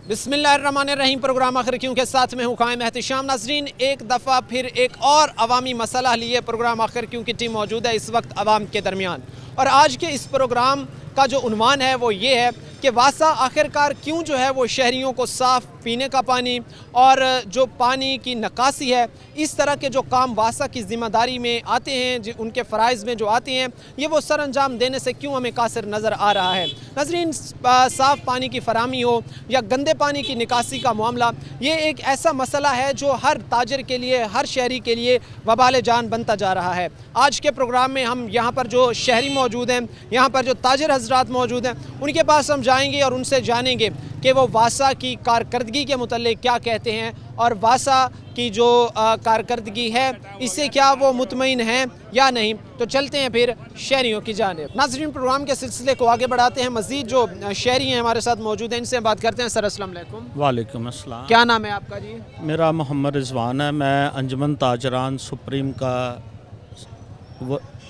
बिस्मिल्लाहिर्रहमानिर्रहीम। प्रोग्राम आखिर क्यों के साथ में हूँ कायम एहतिशाम। नाज़रीन, एक दफ़ा फिर एक और अवामी मसला लिए प्रोग्राम आखिर क्यों की टीम मौजूद है इस वक्त अवाम के दरमियान, और आज के इस प्रोग्राम का जो उन्वान है वो ये है कि वासा आखिरकार क्यों जो है वो शहरियों को साफ़ पीने का पानी और जो पानी की निकासी है, इस तरह के जो काम वासा की ज़िम्मेदारी में आते हैं, उनके फ़राइज़ में जो आते हैं, ये वो सर अंजाम देने से क्यों हमें कासिर नज़र आ रहा है। नाज़रीन, साफ़ पानी की फराहमी हो या गंदे पानी की निकासी का मामला, ये एक ऐसा मसला है जो हर ताजर के लिए, हर शहरी के लिए वबाल जान बनता जा रहा है। आज के प्रोग्राम में हम यहाँ पर जो शहरी मौजूद हैं, यहाँ पर जो ताजर हजरात मौजूद हैं, उनके पास हम जाएंगे और उनसे जानेंगे कि वो वासा की कारकर्दगी के मुतल्लिक क्या कहते हैं और वासा की जो कारकर्दगी है इससे क्या वो मुतमईन हैं या नहीं। तो चलते हैं फिर शहरियों की जानिब। नाज़रीन, प्रोग्राम के सिलसिले को आगे बढ़ाते हैं। मज़ीद जो शहरी हैं हमारे साथ मौजूद हैं, इनसे बात करते हैं। सर अस्सलाम वालेकुम। वालेकुम अस्सलाम। क्या नाम है आपका जी? मेरा मोहम्मद रिजवान है। मैं अंजुमन ताजरान सुप्रीम का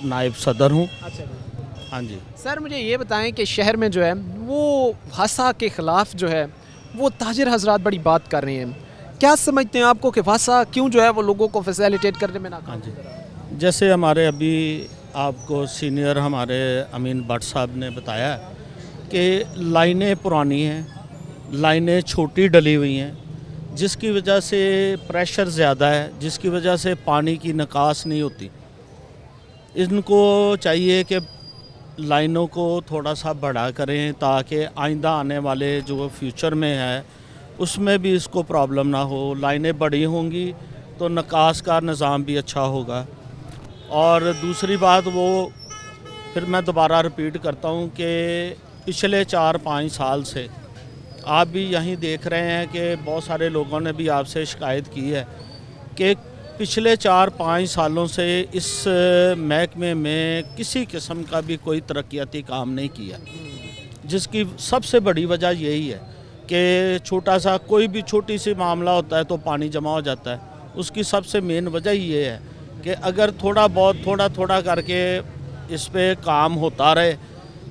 नायब सदर हूँ। अच्छा जी। हाँ जी सर, मुझे ये बताएं कि शहर में जो है वो वासा के ख़िलाफ़ जो है वो ताजिर हजरात बड़ी बात कर रहे हैं। क्या समझते हैं आपको कि वासा क्यों जो है वो लोगों को फैसिलिटेट करने में नाकाम है? जैसे हमारे अभी आपको सीनियर हमारे अमीन भट्ट साहब ने बताया कि लाइनें पुरानी हैं, लाइनें छोटी डली हुई हैं, जिसकी वजह से प्रेशर ज़्यादा है, जिसकी वजह से पानी की निकास नहीं होती। इनको चाहिए कि लाइनों को थोड़ा सा बड़ा करें ताकि आइंदा आने वाले जो फ्यूचर में है उसमें भी इसको प्रॉब्लम ना हो। लाइनें बड़ी होंगी तो निकास का निज़ाम भी अच्छा होगा। और दूसरी बात, वो फिर मैं दोबारा रिपीट करता हूँ कि पिछले 4-5 साल से आप भी यहीं देख रहे हैं कि बहुत सारे लोगों ने भी आपसे शिकायत की है कि पिछले 4-5 सालों से इस महकमे में किसी किस्म का भी कोई तरक्याती काम नहीं किया, जिसकी सबसे बड़ी वजह यही है कि छोटा सा कोई भी छोटी सी मामला होता है तो पानी जमा हो जाता है। उसकी सबसे मेन वजह ये है कि अगर थोड़ा बहुत थोड़ा करके इस पे काम होता रहे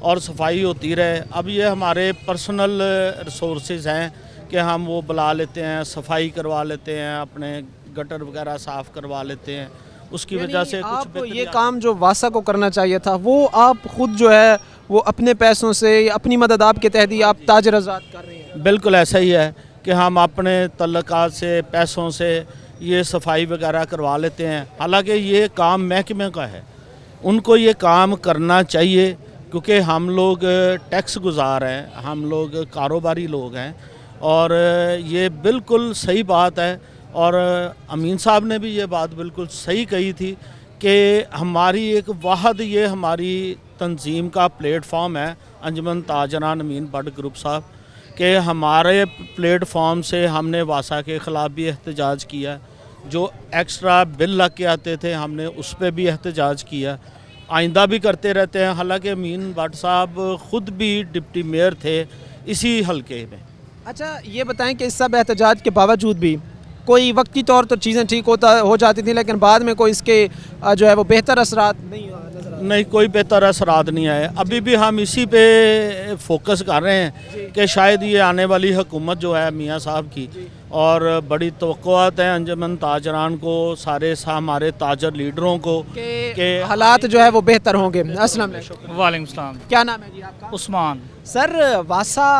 और सफाई होती रहे। अब ये हमारे पर्सनल रिसोर्सेज हैं कि हम वो बुला लेते हैं, सफाई करवा लेते हैं, अपने गटर वगैरह साफ़ करवा लेते हैं, उसकी वजह से आप ये काम जो वासा को करना चाहिए था वो आप खुद जो है वो अपने पैसों से, अपनी मदद आपके तहत ही आप ताजर आज़ाद कर रहे हैं। बिल्कुल ऐसा ही है कि हम अपने तल्लुकात से, पैसों से ये सफाई वगैरह करवा लेते हैं। हालांकि ये काम महकमे का है, उनको ये काम करना चाहिए क्योंकि हम लोग टैक्स गुजार हैं, हम लोग कारोबारी लोग हैं, और ये बिल्कुल सही बात है। और अमीन साहब ने भी ये बात बिल्कुल सही कही थी कि हमारी एक वाहद ये हमारी तंजीम का प्लेटफॉर्म है अंजुमन ताजरान अमीन भट्ट ग्रुप साहब, कि हमारे प्लेटफॉर्म से हमने वासा के ख़िलाफ़ भी एहतजाज किया। जो एक्स्ट्रा बिल लग के आते थे हमने उस पर भी एहतजाज किया, आइंदा भी करते रहते हैं। हालांकि अमीन भट्ट साहब ख़ुद भी डिप्टी मेयर थे इसी हलके में। अच्छा, ये बताएं कि इस सब एहतजाज के बावजूद भी कोई वक्ती तौर तो चीज़ें ठीक हो जाती थी, लेकिन बाद में कोई इसके जो है वो बेहतर असरात नहीं, कोई बेहतर असरात नहीं आए। अभी भी हम इसी पे फोकस कर रहे हैं कि शायद ये आने वाली हुकूमत जो है मियाँ साहब की, और बड़ी तवक्कुआत हैं अंजुमन ताजरान को, सारे हमारे ताजर लीडरों को, कि हालात जो है वो बेहतर होंगे। अस्सलाम वालेकुम। वालेकुम सलाम। क्या नाम है जी आपका? उस्मान। सर, वासा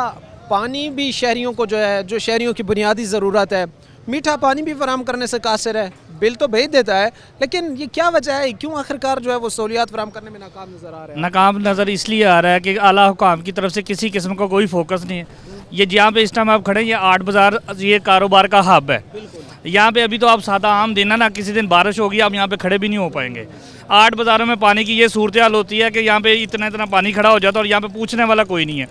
पानी भी शहरियों को जो है, जो शहरियों की बुनियादी ज़रूरत है, मीठा पानी भी फराहम करने से कासिर है। बिल तो भेज देता है, लेकिन ये क्या वजह है, क्यों आखिरकार जो है वो सहूलियात फराहम करने में नाकाम नज़र आ रहा है? नाकाम नज़र इसलिए आ रहा है कि आला हुकाम की तरफ से किसी किस्म का कोई फोकस नहीं है। ये जहाँ पे इस टाइम आप खड़े हैं, ये 8 बाज़ार ये कारोबार का हब है। यहाँ पे अभी तो आप सादा आम देना ना, किसी दिन बारिश होगी आप यहाँ पे खड़े भी नहीं हो पाएंगे। 8 बाज़ारों में पानी की ये सूरत हाल होती है कि यहाँ पे इतना पानी खड़ा हो जाता है और यहाँ पे पूछने वाला कोई नहीं है।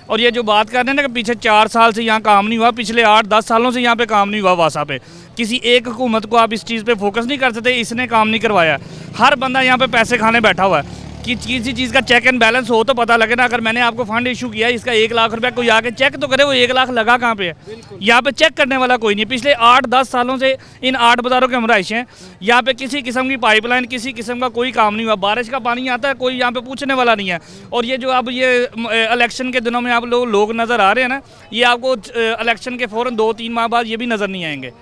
और ये जो बात कर रहे हैं ना कि पीछे 4 साल से यहाँ काम नहीं हुआ, पिछले 8-10 सालों से यहाँ पे काम नहीं हुआ वासा पे, किसी एक हुकूमत को आप इस चीज़ पे फोकस नहीं कर सकते, इसने काम नहीं करवाया। हर बंदा यहाँ पे पैसे खाने बैठा हुआ है। कि किसी चीज़ का चेक एंड बैलेंस हो तो पता लगे ना। अगर मैंने आपको फंड इशू किया इसका 1 लाख रुपया, कोई आके चेक तो करे वो 1 लाख लगा कहाँ पे है। यहाँ पे चेक करने वाला कोई नहीं। पिछले 8-10 सालों से इन 8 बाज़ारों के हम रहायशी हैं। यहाँ पे किसी किस्म की पाइपलाइन, किसी किस्म का कोई काम नहीं हुआ। बारिश का पानी आता है, कोई यहाँ पे पूछने वाला नहीं है। और ये जो अब ये इलेक्शन के दिनों में आप लोग नज़र आ रहे हैं ना, ये आपको इलेक्शन के फ़ौरन 2-3 माह बाद ये भी नज़र नहीं आएंगे।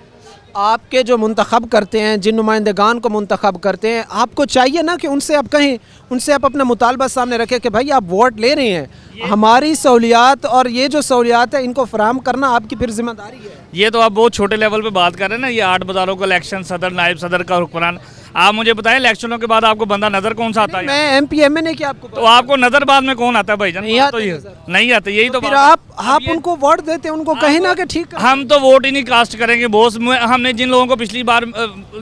आपके जो मुंतखब करते हैं, जिन नुमाइंदगान को मुंतखब करते हैं, आपको चाहिए ना कि उनसे आप कहें, उनसे आप अपना मुतालबा सामने रखें कि भाई आप वोट ले रहे हैं, हमारी सहूलियात और ये जो सहूलियात है इनको फराहम करना आपकी फिर जिम्मेदारी है। ये तो आप बहुत छोटे लेवल पे बात कर रहे हैं ना। ये 8 बाज़ारों का इलेक्शन, सदर, नायब सदर का हुक्मरान। आप मुझे बताएं इलेक्शनों के बाद आपको बंदा नज़र कौन सा आता है? मैं MP MNA की आपको तो आपको नज़र बाद में कौन आता है भाईजान? नहीं आते तो ये नज़र। नहीं आते, यही तो फिर बात आप उनको वोट देते हैं, उनको कहें ना कि ठीक है। हम तो वोट ही नहीं कास्ट करेंगे बॉस। हमने जिन लोगों को पिछली बार,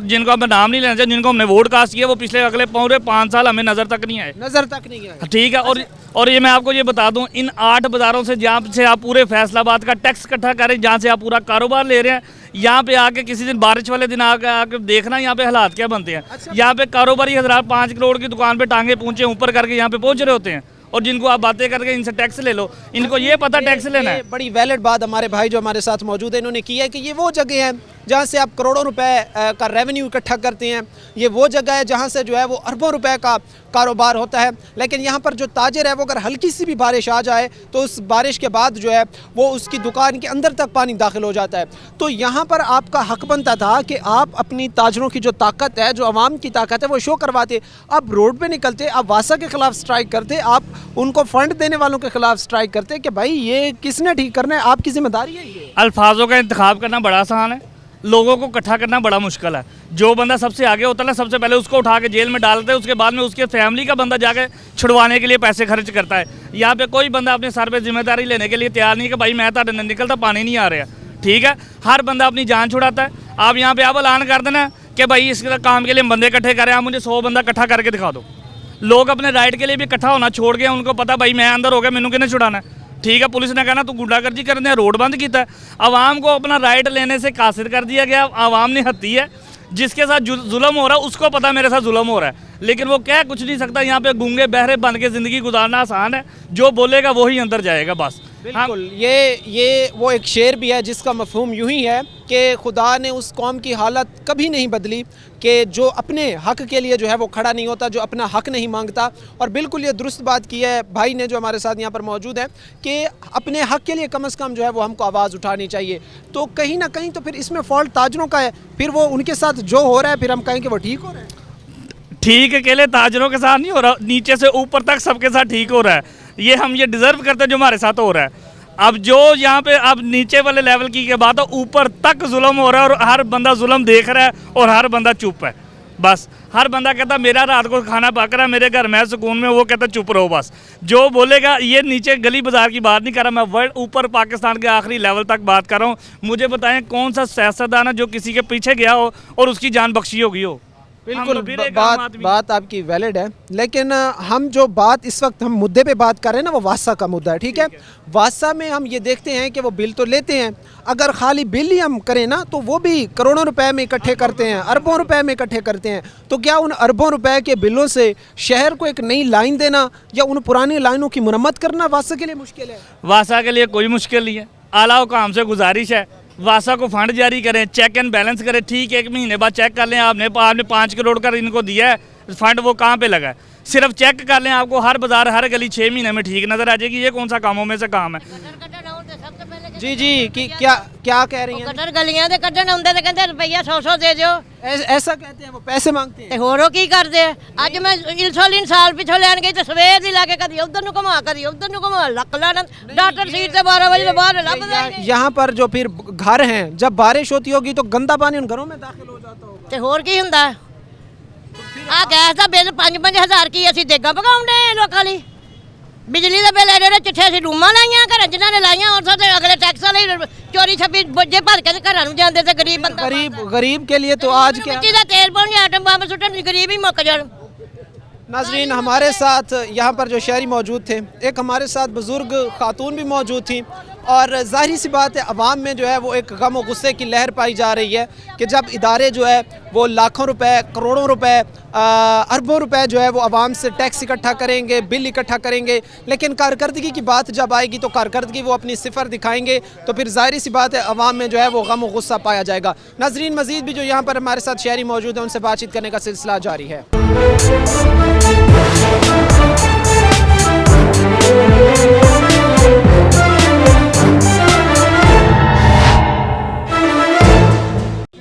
जिनको अब नाम नहीं लेना चाहिए, जिनको हमने वोट कास्ट किया वो पिछले अगले पूरे 5 साल हमें नज़र तक नहीं आए। नज़र तक नहीं आए, ठीक है। और ये मैं आपको ये बता दूं, इन 8 बाज़ारों से जहाँ से आप पूरे फैसलाबाद का टैक्स इकट्ठा करें, जहाँ से आप पूरा कारोबार ले रहे हैं, यहाँ पे आके किसी दिन बारिश वाले दिन आके देखना यहाँ पे हालात क्या बनते हैं। यहाँ पे कारोबारी हज़रात 5 करोड़ की दुकान पे टांगे पूंछे ऊपर करके यहाँ पे पहुँच रहे होते हैं। और जिनको आप बातें करके इनसे टैक्स ले लो, इनको ये पता टैक्स लेना है। बड़ी वैलिड बात हमारे भाई जो हमारे साथ मौजूद है इन्होंने की है कि ये वो जगह है जहाँ से आप करोड़ों रुपए का रेवेन्यू इकट्ठा करते हैं। ये वो जगह है जहाँ से जो है वो अरबों रुपए का कारोबार होता है। लेकिन यहाँ पर जो ताजिर है वो अगर हल्की सी भी बारिश आ जाए तो उस बारिश के बाद जो है वो उसकी दुकान के अंदर तक पानी दाखिल हो जाता है। तो यहाँ पर आपका हक बनता था कि आप अपनी ताजरों की जो ताकत है, जो आवाम की ताकत है, वो शो करवाते। आप रोड पे निकलते, आप वासा के ख़िलाफ़ स्ट्राइक करते, आप उनको फ़ंड देने वालों के ख़िलाफ़ स्ट्राइक करते कि भाई ये किसने ठीक करना है, आपकी ज़िम्मेदारी है ये। अल्फाजों का इंतखाब करना बड़ा आसान है, लोगों को इकट्ठा करना बड़ा मुश्किल है। जो बंदा सबसे आगे होता है ना, सबसे पहले उसको उठा के जेल में डालते हैं, उसके बाद में उसके फैमिली का बंदा जाके छुड़वाने के लिए पैसे खर्च करता है। यहाँ पे कोई बंदा अपने सर पे जिम्मेदारी लेने के लिए तैयार नहीं कि भाई मैं तो निकलता पानी नहीं आ रहा। ठीक है, हर बंदा अपनी जान छुड़ाता है। आप यहाँ पे आप ऐलान कर देना कि भाई इस काम के लिए हम बंदे इकट्ठे करें, आप मुझे 100 बंदा इकट्ठा करके दिखा दो। लोग अपने राइट के लिए भी इकट्ठा होना छोड़ गए, उनको पता भाई मैं अंदर हो गया, मैनू किन्ने छुड़ाना है। ठीक है, पुलिस ने कहना तू गुंडागर्दी करने, रोड बंद किया है। आवाम को अपना राइट लेने से कासिर कर दिया गया। आवाम ने हत्ती है, जिसके साथ जुल्म हो रहा है उसको पता मेरे साथ जुल्म हो रहा है, लेकिन वो कह कुछ नहीं सकता। यहाँ पे गूंगे बहरे बन के ज़िंदगी गुजारना आसान है, जो बोलेगा वही अंदर जाएगा बस। बिल्कुल, ये वो एक शेर भी है जिसका मफहूम यूं ही है कि खुदा ने उस कौम की हालत कभी नहीं बदली कि जो अपने हक के लिए जो है वो खड़ा नहीं होता, जो अपना हक नहीं मांगता। और बिल्कुल ये दुरुस्त बात की है भाई ने जो हमारे साथ यहाँ पर मौजूद है कि अपने हक के लिए कम से कम जो है वो हमको आवाज़ उठानी चाहिए। तो कहीं ना कहीं तो फिर इसमें फॉल्ट ताजरों का है, फिर वो उनके साथ जो हो रहा है फिर हम कहें कि वो ठीक हो रहा है। ठीक अकेले ताजरों के साथ नहीं हो रहा, नीचे से ऊपर तक सबके साथ ठीक हो रहा है। ये हम ये डिज़र्व करते हैं जो हमारे साथ हो रहा है। अब जो यहाँ पे अब नीचे वाले लेवल की बात है, ऊपर तक जुल्म हो रहा है और हर बंदा जुल्म देख रहा है और हर बंदा चुप है। बस हर बंदा कहता मेरा रात को खाना पक रहा है, मेरे घर में सुकून में, वो कहता चुप रहो बस। जो बोलेगा, ये नीचे गली बाजार की बात नहीं कर रहा मैं, वर्ल्ड ऊपर पाकिस्तान के आखिरी लेवल तक बात कर रहा हूँ। मुझे बताएं कौन सा सियासतदान है जो किसी के पीछे गया हो और उसकी जान बख्शी होगी हो। बिल्कुल, बात आपकी वैलिड है, लेकिन हम जो बात इस वक्त हम मुद्दे पे बात कर रहे हैं ना, वो वासा का मुद्दा है। ठीक है, वासा में हम ये देखते हैं कि वो बिल तो लेते हैं, अगर खाली बिल ही हम करें ना तो वो भी करोड़ों रुपए में इकट्ठे करते हैं, अरबों रुपए में इकट्ठे करते हैं। तो क्या उन अरबों रुपए के बिलों से शहर को एक नई लाइन देना या उन पुरानी लाइनों की मुरम्मत करना वासा के लिए मुश्किल है? वासा के लिए कोई मुश्किल नहीं है। आला हुकाम से गुजारिश है, वासा को फंड जारी करें, चेक एंड बैलेंस करें। ठीक है, 1 महीने बाद चेक कर लें, आपने 5 करोड़ का इनको दिया है, फंड वो कहाँ पे लगा है, सिर्फ चेक कर लें, आपको हर बाजार हर गली 6 महीने में ठीक नज़र आ जाएगी। ये कौन सा कामों में से काम है? जी कि क्या कह रही हैं? कटर गलियां दे कड्ढण आउंदे ते कहंदे रुपया 100 दे दियो। ऐसा कहते हैं, वो पैसे मांगते हैं। ते होरो की करदे? अज मैं इंसुलिन साल पिछो लैन गई ते सवेर दी लाके कदी उधर नु घुमा कदी उधर नु घुमा, लक लाना डॉक्टर सीट से 12 बजे बाद लभदा ही नहीं। यहाँ पर जो फिर घर हैं, जब बारिश होती होगी तो गंदा पानी उन घरों में दाखिल हो जाता होगा। ते होर की हुंदा? आ गैस दा बिल 5-5 हज़ार की असीं देगा पकाउंदे लोकां लई। बिजली का बिल एडे चिट्ठे असीं रूमां लाइयां घर जिन्हां ने लाइयां, और साथे अगले टैक्स वाले चोरी छप्पी बोझे भर के घरां नूं जांदे ते गरीब बंदा गरीब के लिए तो आज क्या मिट्टी दा तेल पाउण आटम बम सुट्टण गरीब ही मुक जाण। नाजरीन, हमारे साथ यहाँ पर जो शहरी मौजूद थे, एक हमारे साथ बुज़ुर्ग खातून भी मौजूद थी اور ظاہری سی بات ہے عوام میں جو ہے وہ ایک غم و غصے کی لہر پائی جا رہی ہے کہ جب ادارے جو ہے وہ لاکھوں روپے کروڑوں روپے اربوں روپے جو ہے وہ عوام سے ٹیکس اکٹھا کریں گے بل اکٹھا کریں گے لیکن کارکردگی کی بات جب آئے گی تو کارکردگی وہ اپنی صفر دکھائیں گے تو پھر ظاہری سی بات ہے عوام میں جو ہے وہ غم و غصہ پایا جائے گا. ناظرین مزید بھی جو یہاں پر ہمارے ساتھ شہری موجود ہیں ان سے بات چیت کرنے کا سلسلہ جاری ہے.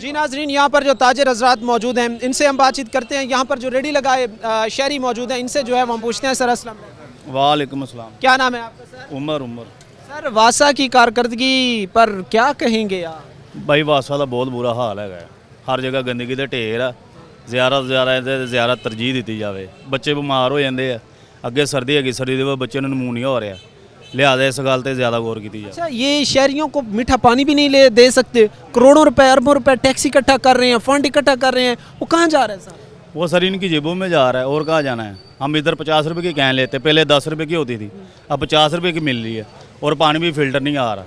جی ناظرین یہاں پر جو تاجر حضرات موجود ہیں ان سے ہم بات چیت کرتے ہیں. یہاں پر جو ریڈی لگائے شہری موجود ہیں ان سے جو ہے ہم پوچھتے ہیں. سر السلام علیکم. وعلیکم السلام. کیا نام ہے آپ کا سر؟ عمر. سر واسا کی کارکردگی پر کیا کہیں گے آپ؟ بھائی واسا ਦਾ ਬਹੁਤ ਬੁਰਾ ਹਾਲ ਹੈਗਾ, ਹਰ ਜਗ੍ਹਾ ਗੰਦਗੀ ਦੇ ਢੇਰ ਆ, ਜ਼ਿਆਦਾ ਤੋਂ ਜ਼ਿਆਦਾ ਇਹਦੇ ਜ਼ਿਆਦਾ ਤਰਜੀਹ ਦਿੱਤੀ ਜਾਵੇ. ਬੱਚੇ ਬਿਮਾਰ ਹੋ ਜਾਂਦੇ ਆ, ਅੱਗੇ ਸਰਦੀ ਹੈਗੀ, ਸਰਦੀ ਦੇ ਬਾਅਦ ਬੱਚੇ ਨੂੰ ਨਮੂਨੀਆ ਹੋ ਰਿਹਾ, ਲਿਹਾਜ਼ਾ ਇਸ ਗੱਲ ਤੇ ਜ਼ਿਆਦਾ ਗੌਰ ਕੀਤੀ ਜਾਵੇ. اچھا یہ شہریوں کو میٹھا پانی بھی نہیں دے سکتے, کروڑوں روپے اربوں روپے ٹیکس اکٹھا کر رہے ہیں, فنڈ اکٹھا کر رہے ہیں, وہ کہاں جا رہے ہیں سر؟ وہ سر ان کی جیبوں میں جا رہا ہے اور کہاں جانا ہے. ہم ادھر 50 روپے کی کین لیتے, پہلے 10 روپے کی ہوتی تھی, اب 50 روپے کی مل رہی ہے اور پانی بھی فلٹر نہیں آ رہا.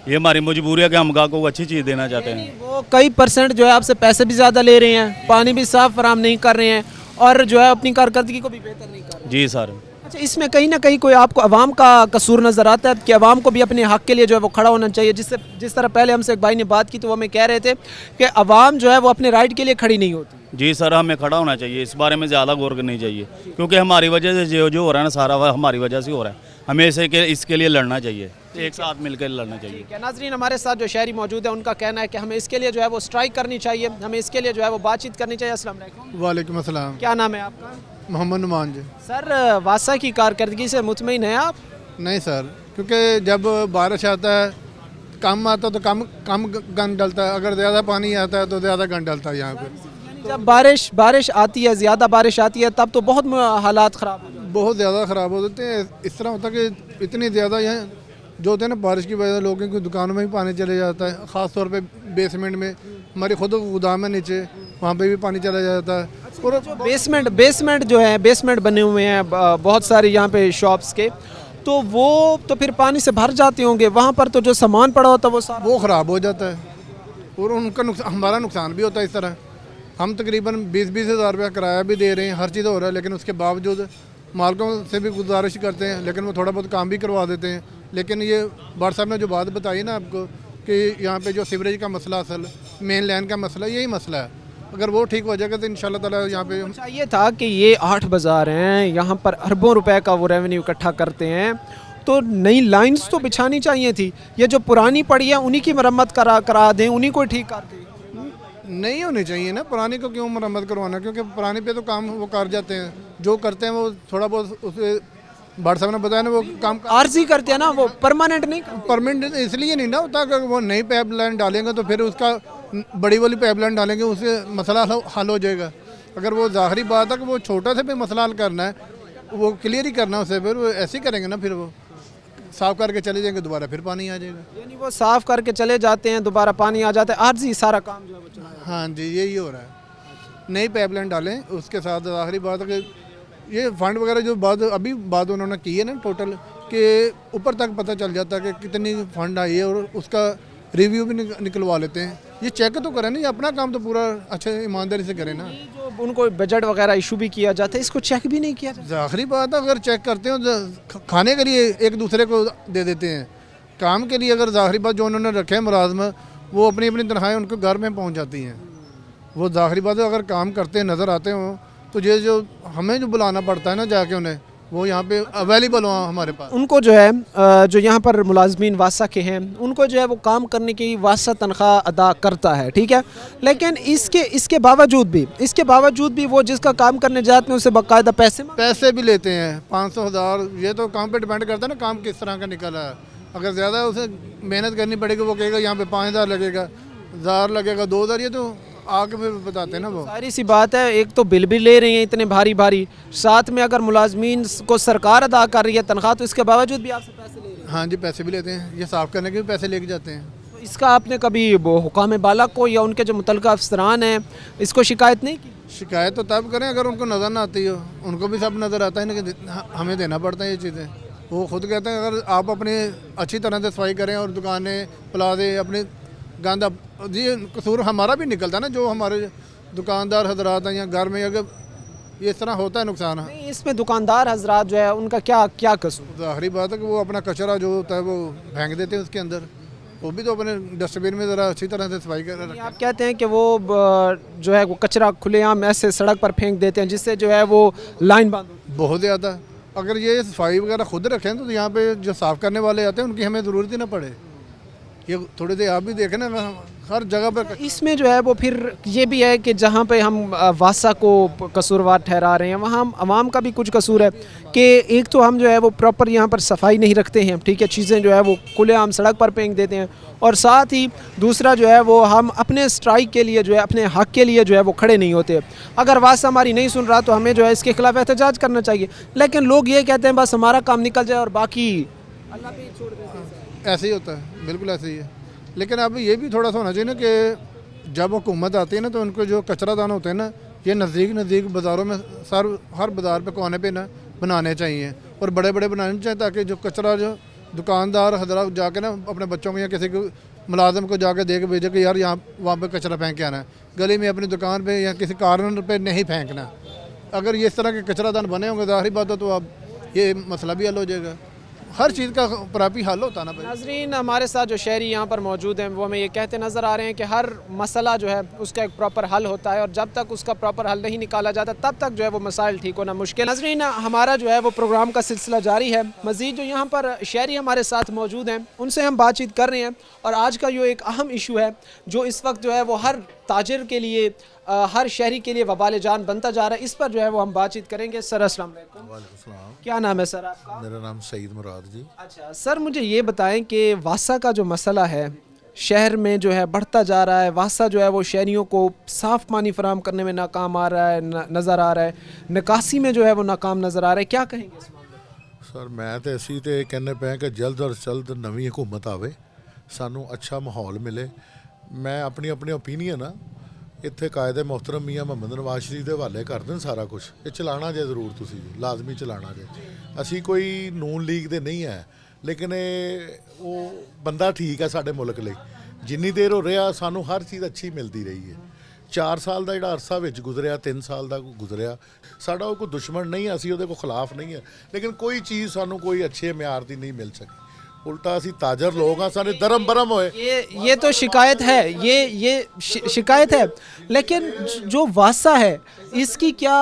یہ ہماری مجبوری ہے کہ ہم گاہک کو اچھی چیز دینا چاہتے ہیں. وہ کئی پرسنٹ جو ہے آپ سے پیسے بھی زیادہ لے رہے ہیں, پانی بھی صاف فراہم نہیں کر رہے ہیں اور جو ہے اپنی کارکردگی کو بھی بہتر نہیں کر رہے ہیں. جی سر. اچھا اس میں کہیں نہ کہیں کوئی آپ کو عوام کا قصور نظر آتا ہے کہ عوام کو بھی اپنے حق کے لیے جو ہے وہ کھڑا ہونا چاہیے, جس طرح پہلے ہم سے ایک بھائی نے بات کی تو وہ ہمیں کہہ رہے تھے کہ عوام جو ہے وہ اپنے رائٹ کے لیے کھڑی نہیں ہوتی. جی سر ہمیں کھڑا ہونا چاہیے, اس بارے میں زیادہ غور کرنی چاہیے کیونکہ ہماری وجہ سے جو ہو رہا ہے نا سارا ہماری وجہ سے ہو رہا ہے. ہمیں اس کے لیے لڑنا چاہیے, ایک ساتھ مل کر لڑنا چاہیے. ناظرین ہمارے ساتھ جو شہری موجود ہیں ان کا کہنا ہے کہ ہمیں اس کے لیے جو ہے وہ اسٹرائک کرنی چاہیے, ہمیں اس کے لیے جو ہے وہ بات چیت کرنی چاہیے. السلام علیکم. وعلیکم السلام. کیا نام ہے آپ کا؟ محمد نعمان جی. سر واسا کی کارکردگی سے مطمئن ہیں آپ؟ نہیں سر, کیونکہ جب بارش آتا ہے کم آتا ہے تو کم گند ڈلتا ہے, اگر زیادہ پانی آتا ہے تو زیادہ گند ڈلتا ہے. یہاں پہ جب بارش آتی ہے, زیادہ بارش آتی ہے تب تو بہت حالات خراب ہو جاتے ہیں. بہت زیادہ خراب ہو جاتے ہیں. اس طرح ہوتا ہے کہ اتنی زیادہ یہاں جو ہوتے ہیں نا بارش کی وجہ سے لوگوں کی دکانوں میں بھی پانی چلے جاتا ہے, خاص طور پہ بیسمنٹ میں. ہماری خود گودام ہے نیچے, وہاں پہ بھی پانی چلا جاتا ہے. اور بیسمنٹ جو ہے بیسمنٹ بنے ہوئے ہیں بہت ساری یہاں پہ شاپس کے, تو وہ تو پھر پانی سے بھر جاتے ہوں گے, وہاں پر تو جو سامان پڑا ہوتا ہے وہ خراب ہو جاتا ہے اور ان کا ہمارا نقصان بھی ہوتا ہے. اس طرح ہم تقریباً 20-20 ہزار روپیہ کرایہ بھی دے رہے ہیں, ہر چیز ہو رہا ہے, لیکن اس کے باوجود مالکوں سے بھی گزارش کرتے ہیں لیکن وہ تھوڑا بہت کام بھی کروا دیتے ہیں. لیکن یہ بٹ صاحب نے جو بات بتائی نا آپ کو کہ یہاں پہ جو سیوریج کا مسئلہ اصل مین لائن کا مسئلہ یہی مسئلہ ہے, اگر وہ ٹھیک ہو جائے گا تو انشاءاللہ تعالیٰ یہاں پہ. یہ تھا کہ یہ 8 بازار ہیں, یہاں پر اربوں روپے کا وہ ریونیو اکٹھا کرتے ہیں, تو نئی لائنز تو بچھانی چاہیے تھی. یہ جو پرانی پڑی ہے انہی کی مرمت کرا دیں, انہی کو ٹھیک کر دیں. نہیں ہونی چاہیے نا, پرانی کو کیوں مرمت کروانا, کیونکہ پرانی پہ تو کام وہ کر جاتے ہیں, جو کرتے ہیں وہ تھوڑا بہت اسے بٹ صاحب نے بتایا نا وہ کام عارضی کرتے ہیں نا, وہ پرماننٹ نہیں کرتے. پرماننٹ اس لیے نہیں نا ہوتا کہ وہ نئی پائپ لائن ڈالیں گے تو پھر اس کا بڑی والی پائپ لائن ڈالیں گے, اس سے مسئلہ حل ہو جائے گا. اگر وہ ظاہری بات ہے کہ وہ چھوٹا سے بھی مسئلہ حل کرنا ہے, وہ کلیئر ہی کرنا ہے اسے, پھر وہ ایسے ہی کریں گے نا, پھر وہ صاف کر کے چلے جائیں گے, دوبارہ پھر پانی آ جائے گا. یعنی وہ صاف کر کے چلے جاتے ہیں, دوبارہ پانی آ جاتا ہے, عارضی سارا کام جو ہے وہ چلا. ہاں جی یہی ہو رہا ہے. نئی پائپ لائن ڈالیں, اس کے ساتھ آخری بات ہے کہ یہ فنڈ وغیرہ جو ابھی بات انہوں نے کی ہے نا ٹوٹل, کہ اوپر تک پتہ چل جاتا ہے کہ کتنی فنڈ آئی ہے اور اس کا ریویو بھی نکلوا لیتے ہیں. یہ چیک تو کریں نا, یہ اپنا کام تو پورا اچھے ایمانداری سے کریں نا. جو ان کو بجٹ وغیرہ ایشو بھی کیا جاتا ہے, اس کو چیک بھی نہیں کیا جاتا. آخری بات ہے اگر چیک کرتے ہیں کھانے کے لیے ایک دوسرے کو دے دیتے ہیں, کام کے لیے اگر ظاہری بات جو انہوں نے رکھے ہیں ملازم, وہ اپنی اپنی تنخواہیں ان کو گھر میں پہنچ جاتی ہیں. وہ ظاہری بات ہے اگر کام کرتے نظر آتے ہوں تو یہ جو ہمیں جو بلانا پڑتا ہے نا جا کے انہیں, وہ یہاں پہ اویلیبل ہوں ہمارے پاس. ان کو جو ہے جو یہاں پر ملازمین واسا کے ہیں ان کو جو ہے وہ کام کرنے کی واسا تنخواہ ادا کرتا ہے, ٹھیک ہے, لیکن اس کے باوجود بھی وہ جس کا کام کرنے جاتے ہیں اسے باقاعدہ پیسے بھی لیتے ہیں 500,000. یہ تو کام پہ ڈیپینڈ کرتا ہے نا کام کس طرح کا نکلا ہے. اگر زیادہ اسے محنت کرنی پڑے گی, وہ کہے گا یہاں پہ 5,000 لگے گا, 1,000 لگے گا, 2,000, یہ تو آ کے پھر بتاتے ہیں نا. وہ ساری سی بات ہے, ایک تو بل بھی لے رہے ہیں اتنے بھاری, ساتھ میں اگر ملازمین کو سرکار ادا کر رہی ہے تنخواہ, تو اس کے باوجود بھی آپ سے پیسے لے رہے ہیں. ہاں جی پیسے بھی لیتے ہیں, یہ صاف کرنے کے بھی پیسے لے کے جاتے ہیں. اس کا آپ نے کبھی حکام بالا کو یا ان کے جو متعلقہ افسران ہیں اس کو شکایت نہیں کی؟ شکایت تو تب کریں اگر ان کو نظر نہ آتی ہو, ان کو بھی سب نظر آتا ہے نا کہ ہمیں دینا پڑتا ہے یہ چیزیں. वो खुद कहते हैं अगर आप अपनी अच्छी तरह से सफाई करें और दुकानें प्लाजे अपने गंदा जी कसूर हमारा भी निकलता है ना, जो हमारे दुकानदार हजरात हैं या घर में अगर ये इस तरह होता है नुकसान। नहीं, इसमें दुकानदार हजरात जो है उनका क्या क्या कसूर? ज़ाहिरी बात है कि वो अपना कचरा जो होता है वो फेंक देते हैं उसके अंदर, वो भी तो अपने डस्टबिन में ज़रा अच्छी तरह से सफाई कर रखें। आप कहते हैं कि वो जो है वो कचरा खुलेआम ऐसे सड़क पर फेंक देते हैं जिससे जो है वो लाइन बंद होती बहुत ज़्यादा। अगर ये सफाई वगैरह खुद रखें तो यहाँ पे जो साफ़ करने वाले आते हैं उनकी हमें ज़रूरत ही ना पड़े। ये थोड़ी देर आप भी देखें ना, हर जगह पर है। इसमें जो है वो फिर ये भी है कि जहाँ पे हम वासा को कसूरवार ठहरा रहे हैं वहाँ आवाम का भी कुछ कसूर है कि एक तो हम जो है वो प्रॉपर यहाँ पर सफाई नहीं रखते हैं, ठीक है, चीज़ें जो है वो खुलेआम सड़क पर फेंक देते हैं, और साथ ही दूसरा जो है वो हम अपने स्ट्राइक के लिए जो है अपने हक़ के लिए जो है वो खड़े नहीं होते। अगर वासा हमारी नहीं सुन रहा तो हमें जो है इसके खिलाफ एहतजाज करना चाहिए, लेकिन लोग ये कहते हैं बस हमारा काम निकल जाए और बाकी अल्लाह पे छोड़ देते हैं। ऐसे ही होता है, बिल्कुल ऐसे ही है। लेकिन अब ये भी थोड़ा सा होना चाहिए ना कि जब हुकूमत आती है ना तो उनको जो कचरा दान होते हैं ना, ये नज़दीक बाज़ारों में हर बाज़ार पे कोने पे ना बनाने चाहिए, और बड़े बड़े बनाने चाहिए ताकि जो कचरा जो दुकानदार हजरात जाके ना अपने बच्चों को या किसी को मुलाजिम को जाके दे के भेजे कि यार यहाँ वहाँ पे कचरा फेंक के आना है, गली में अपनी दुकान पे या किसी कॉर्नर पे नहीं फेंकना। अगर ये इस तरह के कचरा दान बने होंगे ज़ाहिर बात है तो अब ये मसला भी हल हो जाएगा। हर चीज़ का प्रापी हल होता ना भाई। नाजरीन, हमारे साथ जो शहरी यहाँ पर मौजूद हैं वो हमें ये कहते नज़र आ रहे हैं कि हर मसला जो है उसका एक प्रॉपर हल होता है, और जब तक उसका प्रॉपर हल नहीं निकाला जाता तब तक जो है वो मसाइल ठीक होना मुश्किल। नाजरीन, हमारा जो है वो प्रोग्राम का सिलसिला जारी है। मज़ीद जो यहाँ पर शहरी हमारे साथ मौजूद हैं उनसे हम बातचीत कर रहे हैं, और आज का जो एक अहम इशू है जो इस वक्त जो है वो हर ताजिर के लिए हर शहरी के लिए वबाल जान बनता जा रहा है, इस पर जो है वो हम बातचीत करेंगे। सर अस्सलाम वालेकुम। वालेकुम। क्या नाम है सर आपका? मेरा नाम सईद मुराद जी। अच्छा सर, मुझे ये बताएं कि वासा का जो मसला है शहर में जो है बढ़ता जा रहा है, वासा जो है वो शहरियों को साफ़ पानी फराहम करने में नाकाम आ रहा है, नज़र आ रहा है, निकासी में जो है वो नाकाम नज़र आ रहा है, क्या कहेंगे इस मामले में? सर मैं तो असी तो कहने पे कि जल्द और जल्द नवी हुकूमत आवे, सानू अच्छा माहौल मिले। मैं अपनी अपनी ओपीनियन आ ਇੱਥੇ ਕਾਇਦੇ ਮੁਹਤਰਮ ਮੀਆਂ ਮੁਹੰਮਦ ਨਵਾਜ਼ ਸ਼ਰੀਫ ਦੇ ਹਵਾਲੇ ਕਰ ਦੇਣ ਸਾਰਾ ਕੁਝ। ਇਹ ਚਲਾਣਾ ਜੇ ਜ਼ਰੂਰ ਤੁਸੀਂ ਲਾਜ਼ਮੀ ਚਲਾਣਾ ਜੇ। ਅਸੀਂ ਕੋਈ ਨੂਨ ਲੀਗ ਦੇ ਨਹੀਂ ਹੈ, ਲੇਕਿਨ ਇਹ ਉਹ ਬੰਦਾ ਠੀਕ ਹੈ ਸਾਡੇ ਮੁਲਕ ਲਈ। ਜਿੰਨੀ ਦੇਰ ਹੋ ਰਿਹਾ ਸਾਨੂੰ ਹਰ ਚੀਜ਼ ਅੱਛੀ ਮਿਲਦੀ ਰਹੀ ਹੈ। 4 ਸਾਲ ਦਾ ਜਿਹੜਾ ਅਰਸਾ ਵਿੱਚ ਗੁਜ਼ਰਿਆ, 3 ਸਾਲ ਦਾ ਗੁਜ਼ਰਿਆ, ਸਾਡਾ ਉਹ ਕੋਈ ਦੁਸ਼ਮਣ ਨਹੀਂ ਹੈ, ਅਸੀਂ ਉਹਦੇ ਕੋਲ ਖਿਲਾਫ ਨਹੀਂ ਹੈ, ਲੇਕਿਨ ਕੋਈ ਚੀਜ਼ ਸਾਨੂੰ ਕੋਈ ਅੱਛੇ ਮਿਆਰ ਦੀ ਨਹੀਂ ਮਿਲ ਸਕੀ। उल्टा असी ताजर लोग हाँ, सारे दरम बरम होए। ये तो शिकायत है, ये शिकायत है, लेकिन जो वासा है इसकी क्या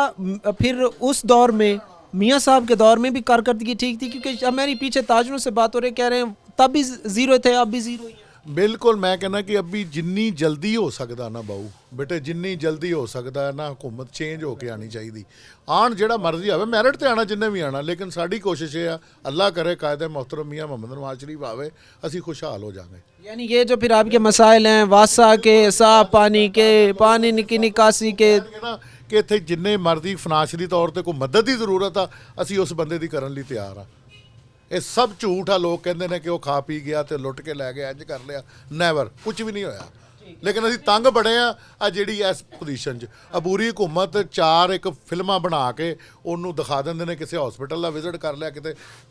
फिर उस दौर में मियाँ साहब के दौर में भी कारकर्दगी ठीक थी? क्योंकि हमारी पीछे ताजरों से बात हो रही, कह रहे हैं तब भी ज़ीरो थे अब भी ज़ीरो ही। बिल्कुल मैं कहना कि अभी जिन्नी जल्दी हो सकता ना बाऊ बेटे, जिन्नी जल्दी हो सकता है ना हुकूमत चेंज होके आनी चाहिए। आन जेड़ा मर्जी आवे, मैरिट ते आना जिन्ने भी आना, लेकिन साड़ी कोशिश है अल्लाह करे कायदे मोहतरम मियाँ मुहम्मद नवाज शरीफ आवे, असी खुशहाल हो जाएंगे। यानी ये जो फिर आपके मसाइल हैं वासा के, साफ पानी के, पानी की निकासी के, कि इत्थे जिन्ने मर्जी फनाशरी तौर पर कोई मदद की जरूरत आ, असी उस बंदे की करने लिए तैयार हाँ। ਇਹ ਸਭ ਝੂਠ ਆ। ਲੋਕ ਕਹਿੰਦੇ ਨੇ ਕਿ ਉਹ ਖਾ ਪੀ ਗਿਆ ਤੇ ਲੁੱਟ ਕੇ ਲੈ ਗਿਆ, ਇੰਜ ਕਰ ਲਿਆ, ਨੈਵਰ, ਕੁਝ ਵੀ ਨਹੀਂ ਹੋਇਆ। ਲੇਕਿਨ ਅਸੀਂ ਤੰਗ ਬੜੇ ਆ ਜਿਹੜੀ ਇਸ ਪੋਜੀਸ਼ਨ 'ਚ ਅਬੂਰੀ ਹੁਕੂਮਤ 4 ਇੱਕ ਫਿਲਮਾਂ ਬਣਾ ਕੇ ਉਹਨੂੰ ਦਿਖਾ ਦਿੰਦੇ ਨੇ, ਕਿਸੇ ਹਸਪੀਟਲ ਦਾ ਵਿਜ਼ਿਟ ਕਰ ਲਿਆ,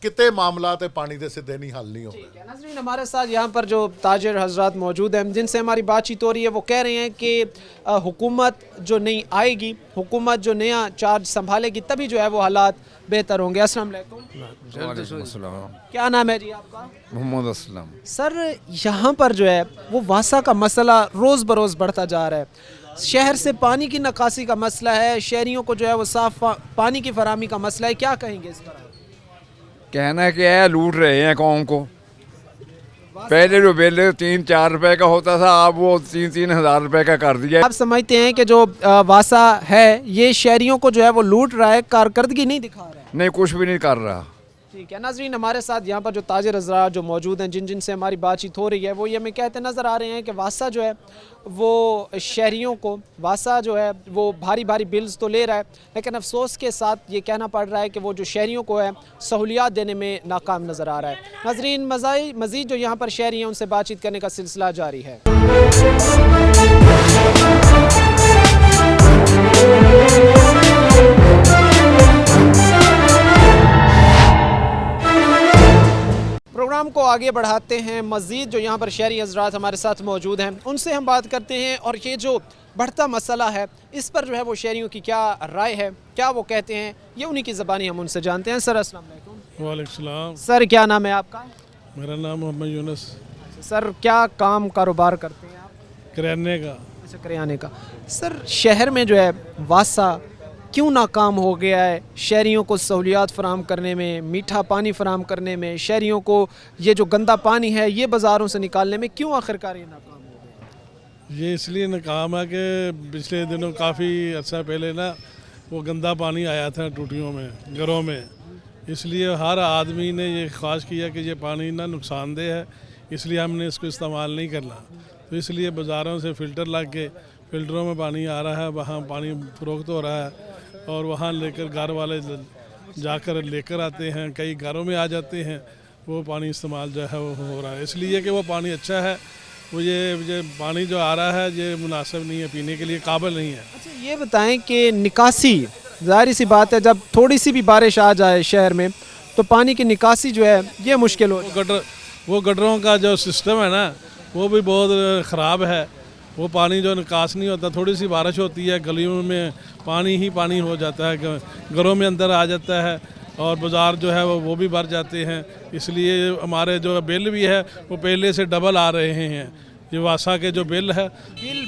ਕਿਤੇ ਮਾਮਲਾ ਤੇ ਪਾਣੀ ਦੇ ਸਿੱਧੇ ਨਹੀਂ हल नहीं हो। नाज़रीन, हमारे साथ यहाँ पर जो ताजिर हजरात मौजूद हैं जिनसे हमारी बातचीत हो रही है वो कह रहे हैं कि हुकूमत जो नई आएगी, हुकूमत जो नया चार्ज संभालेगी, तभी जो है वो हालात बेहतर होंगे। अस्सलाम वालेकुम। क्या नाम है जी आपका? मोहम्मद असलम। सर, यहाँ पर जो है वो वासा का मसला रोज़ बरोज़ बढ़ता जा रहा है। शहर से पानी की निकासी का मसला है, शहरियों को जो है वो साफ पानी की फराहमी का मसला है, क्या कहेंगे इस पर? कहना क्या है, लूट रहे हैं कौम को। पहले जो बिल 3-4 रुपए का होता था, अब वो 3-3 हज़ार रुपए का कर दिया। आप समझते हैं कि जो वासा है ये शहरियों को जो है वो लूट रहा है, कारकर्दगी नहीं दिखा रहा है? नहीं, कुछ भी नहीं कर रहा। ठीक है नाजरीन, हमारे साथ यहाँ पर जो ताजिर हज़रात जो मौजूद हैं जिनसे हमारी बातचीत हो रही है वो ये हमें कहते नज़र आ रहे हैं कि वासा जो है वो शहरियों को, वासा जो है वो भारी भारी बिल्स तो ले रहा है, लेकिन अफसोस के साथ ये कहना पड़ रहा है कि वो जो शहरियों को है सहूलियात देने में नाकाम नज़र आ रहा है। नाजरीन, मज़ीद जो यहाँ पर शहरी हैं उनसे बातचीत करने का सिलसिला जारी है। کو آگے بڑھاتے ہیں. مزید جو یہاں پر شہری حضرات ہمارے ساتھ موجود ہیں ان سے ہم بات کرتے ہیں, اور یہ جو بڑھتا مسئلہ ہے اس پر جو ہے وہ شہریوں کی کیا رائے ہے, کیا وہ کہتے ہیں, یہ انہی کی زبانی ہم ان سے جانتے ہیں. سر السلام علیکم. وعلیکم السلام. سر کیا نام ہے آپ کا؟ میرا نام محمد یونس. سر کیا کام کاروبار کرتے ہیں آپ؟ کریانے کا. اچھا, کریانے کا. سر شہر میں جو ہے واسا کیوں ناکام ہو گیا ہے شہریوں کو سہولیات فراہم کرنے میں, میٹھا پانی فراہم کرنے میں, شہریوں کو یہ جو گندا پانی ہے یہ بازاروں سے نکالنے میں, کیوں آخرکار یہ ناکام ہو گیا؟ یہ اس لیے ناکام ہے کہ پچھلے دنوں کافی عرصہ پہلے نا وہ گندا پانی آیا تھا ٹوٹیوں میں, گھروں میں. اس لیے ہر آدمی نے یہ خواہش کیا کہ یہ پانی نا نقصان دہ ہے, اس لیے ہم نے اس کو استعمال نہیں کرنا. تو اس لیے بازاروں سے فلٹر لگ کے فلٹروں میں پانی آ رہا ہے, وہاں پانی فروخت ہو رہا ہے, اور وہاں لے کر گھر والے جا کر لے کر آتے ہیں, کئی گھروں میں آ جاتے ہیں, وہ پانی استعمال جو ہے وہ ہو رہا ہے. اس لیے کہ وہ پانی اچھا ہے, وہ یہ پانی جو آ رہا ہے یہ مناسب نہیں ہے, پینے کے لیے قابل نہیں ہے. اچھا یہ بتائیں کہ نکاسی, ظاہر سی بات ہے جب تھوڑی سی بھی بارش آ جائے شہر میں تو پانی کی نکاسی جو ہے یہ مشکل ہو جائے. وہ گٹروں کا جو سسٹم ہے نا وہ بھی بہت خراب ہے. وہ پانی جو نکاس نہیں ہوتا, تھوڑی سی بارش ہوتی ہے گلیوں میں پانی ہی پانی ہو جاتا ہے, گھروں میں اندر آ جاتا ہے, اور بازار جو ہے وہ بھی بھر جاتے ہیں. اس لیے ہمارے جو بل بھی ہے وہ پہلے سے ڈبل آ رہے ہیں. یہ واسا کے جو بل ہے,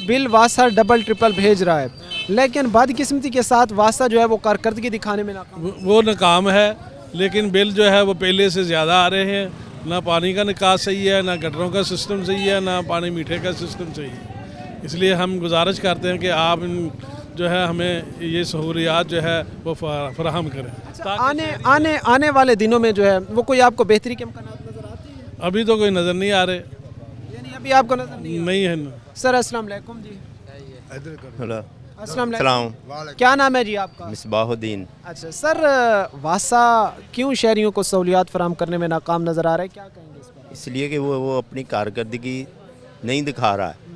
بل واسا ڈبل ٹرپل بھیج رہا ہے, لیکن بدقسمتی کے ساتھ واسا جو ہے وہ کارکردگی دکھانے میں ناکام. وہ ناکام ہے, لیکن بل جو ہے وہ پہلے سے زیادہ آ رہے ہیں. نہ پانی کا نکاس صحیح ہے, نہ گٹروں کا سسٹم صحیح ہے, نہ پانی میٹھے کا سسٹم صحیح ہے. اس لیے ہم گزارش کرتے ہیں کہ آپ جو ہے ہمیں یہ سہولیات جو ہے وہ فراہم کریں. آنے والے دنوں میں جو ہے وہ کوئی آپ کو بہتری کے امکانات نظر آتے ہیں؟ ابھی تو کوئی نظر نہیں آ رہے. یعنی ابھی آپ کو نظر نہیں ہے. سر السلام علیکم. جی ہلو, السلام علیکم. کیا نام ہے جی آپ کا؟ مصباح الدین. اچھا سر, واسا کیوں شہریوں کو سہولیات فراہم کرنے میں ناکام نظر آ رہا ہے, کیا کہیں گے اس پر؟ اس لیے کہ وہ اپنی کارکردگی نہیں دکھا رہا ہے.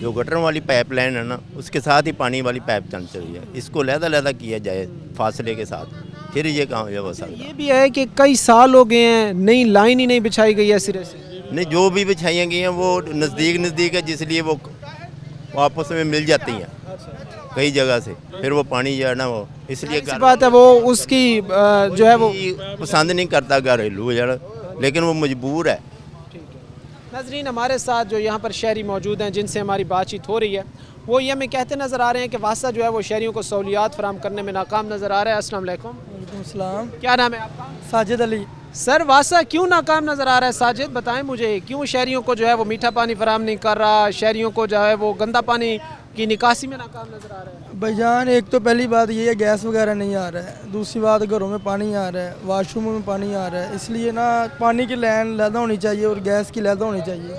جو گٹر والی پائپ لائن ہے نا اس کے ساتھ ہی پانی والی پائپ چل رہی ہے. اس کو علیحدہ کیا جائے فاصلے کے ساتھ, پھر یہ کامیاب ہو سکتا ہے. یہ بھی ہے کہ کئی سال ہو گئے ہیں نئی لائن ہی نہیں بچھائی گئی ہے سرے سے. نہیں, جو بھی بچھائی گئی ہیں وہ نزدیک ہے, جس لیے وہ آپس میں مل جاتی ہیں کئی جگہ سے. پھر وہ پانی جو ہے نا وہ اس لیے بات ہے وہ اس کی جو ہے وہ پسند نہیں کرتا گھریلو جڑ, لیکن وہ مجبور ہے. ناظرین ہمارے ساتھ جو یہاں پر شہری موجود ہیں جن سے ہماری بات چیت ہو رہی ہے وہ یہ ہمیں کہتے نظر آ رہے ہیں کہ واسا جو ہے وہ شہریوں کو سہولیات فراہم کرنے میں ناکام نظر آ رہا ہے. السلام علیکم. وعلیکم السلام. کیا نام ہے آپ کا؟ ساجد علی. سر واسا کیوں ناکام نظر آ رہا ہے؟ ساجد بتائیں مجھے, کیوں شہریوں کو جو ہے وہ میٹھا پانی فراہم نہیں کر رہا, شہریوں کو جو ہے وہ گندا پانی کی نکاسی میں ناکام نظر آ رہا ہے؟ بھائی جان, ایک تو پہلی بات یہ ہے گیس وغیرہ نہیں آ رہا ہے, دوسری بات گھروں میں پانی آ رہا ہے, واش روموں میں پانی آ رہا ہے. اس لیے نا پانی کی لائن علیحدہ ہونی چاہیے اور گیس کی علیحدہ ہونی چاہیے.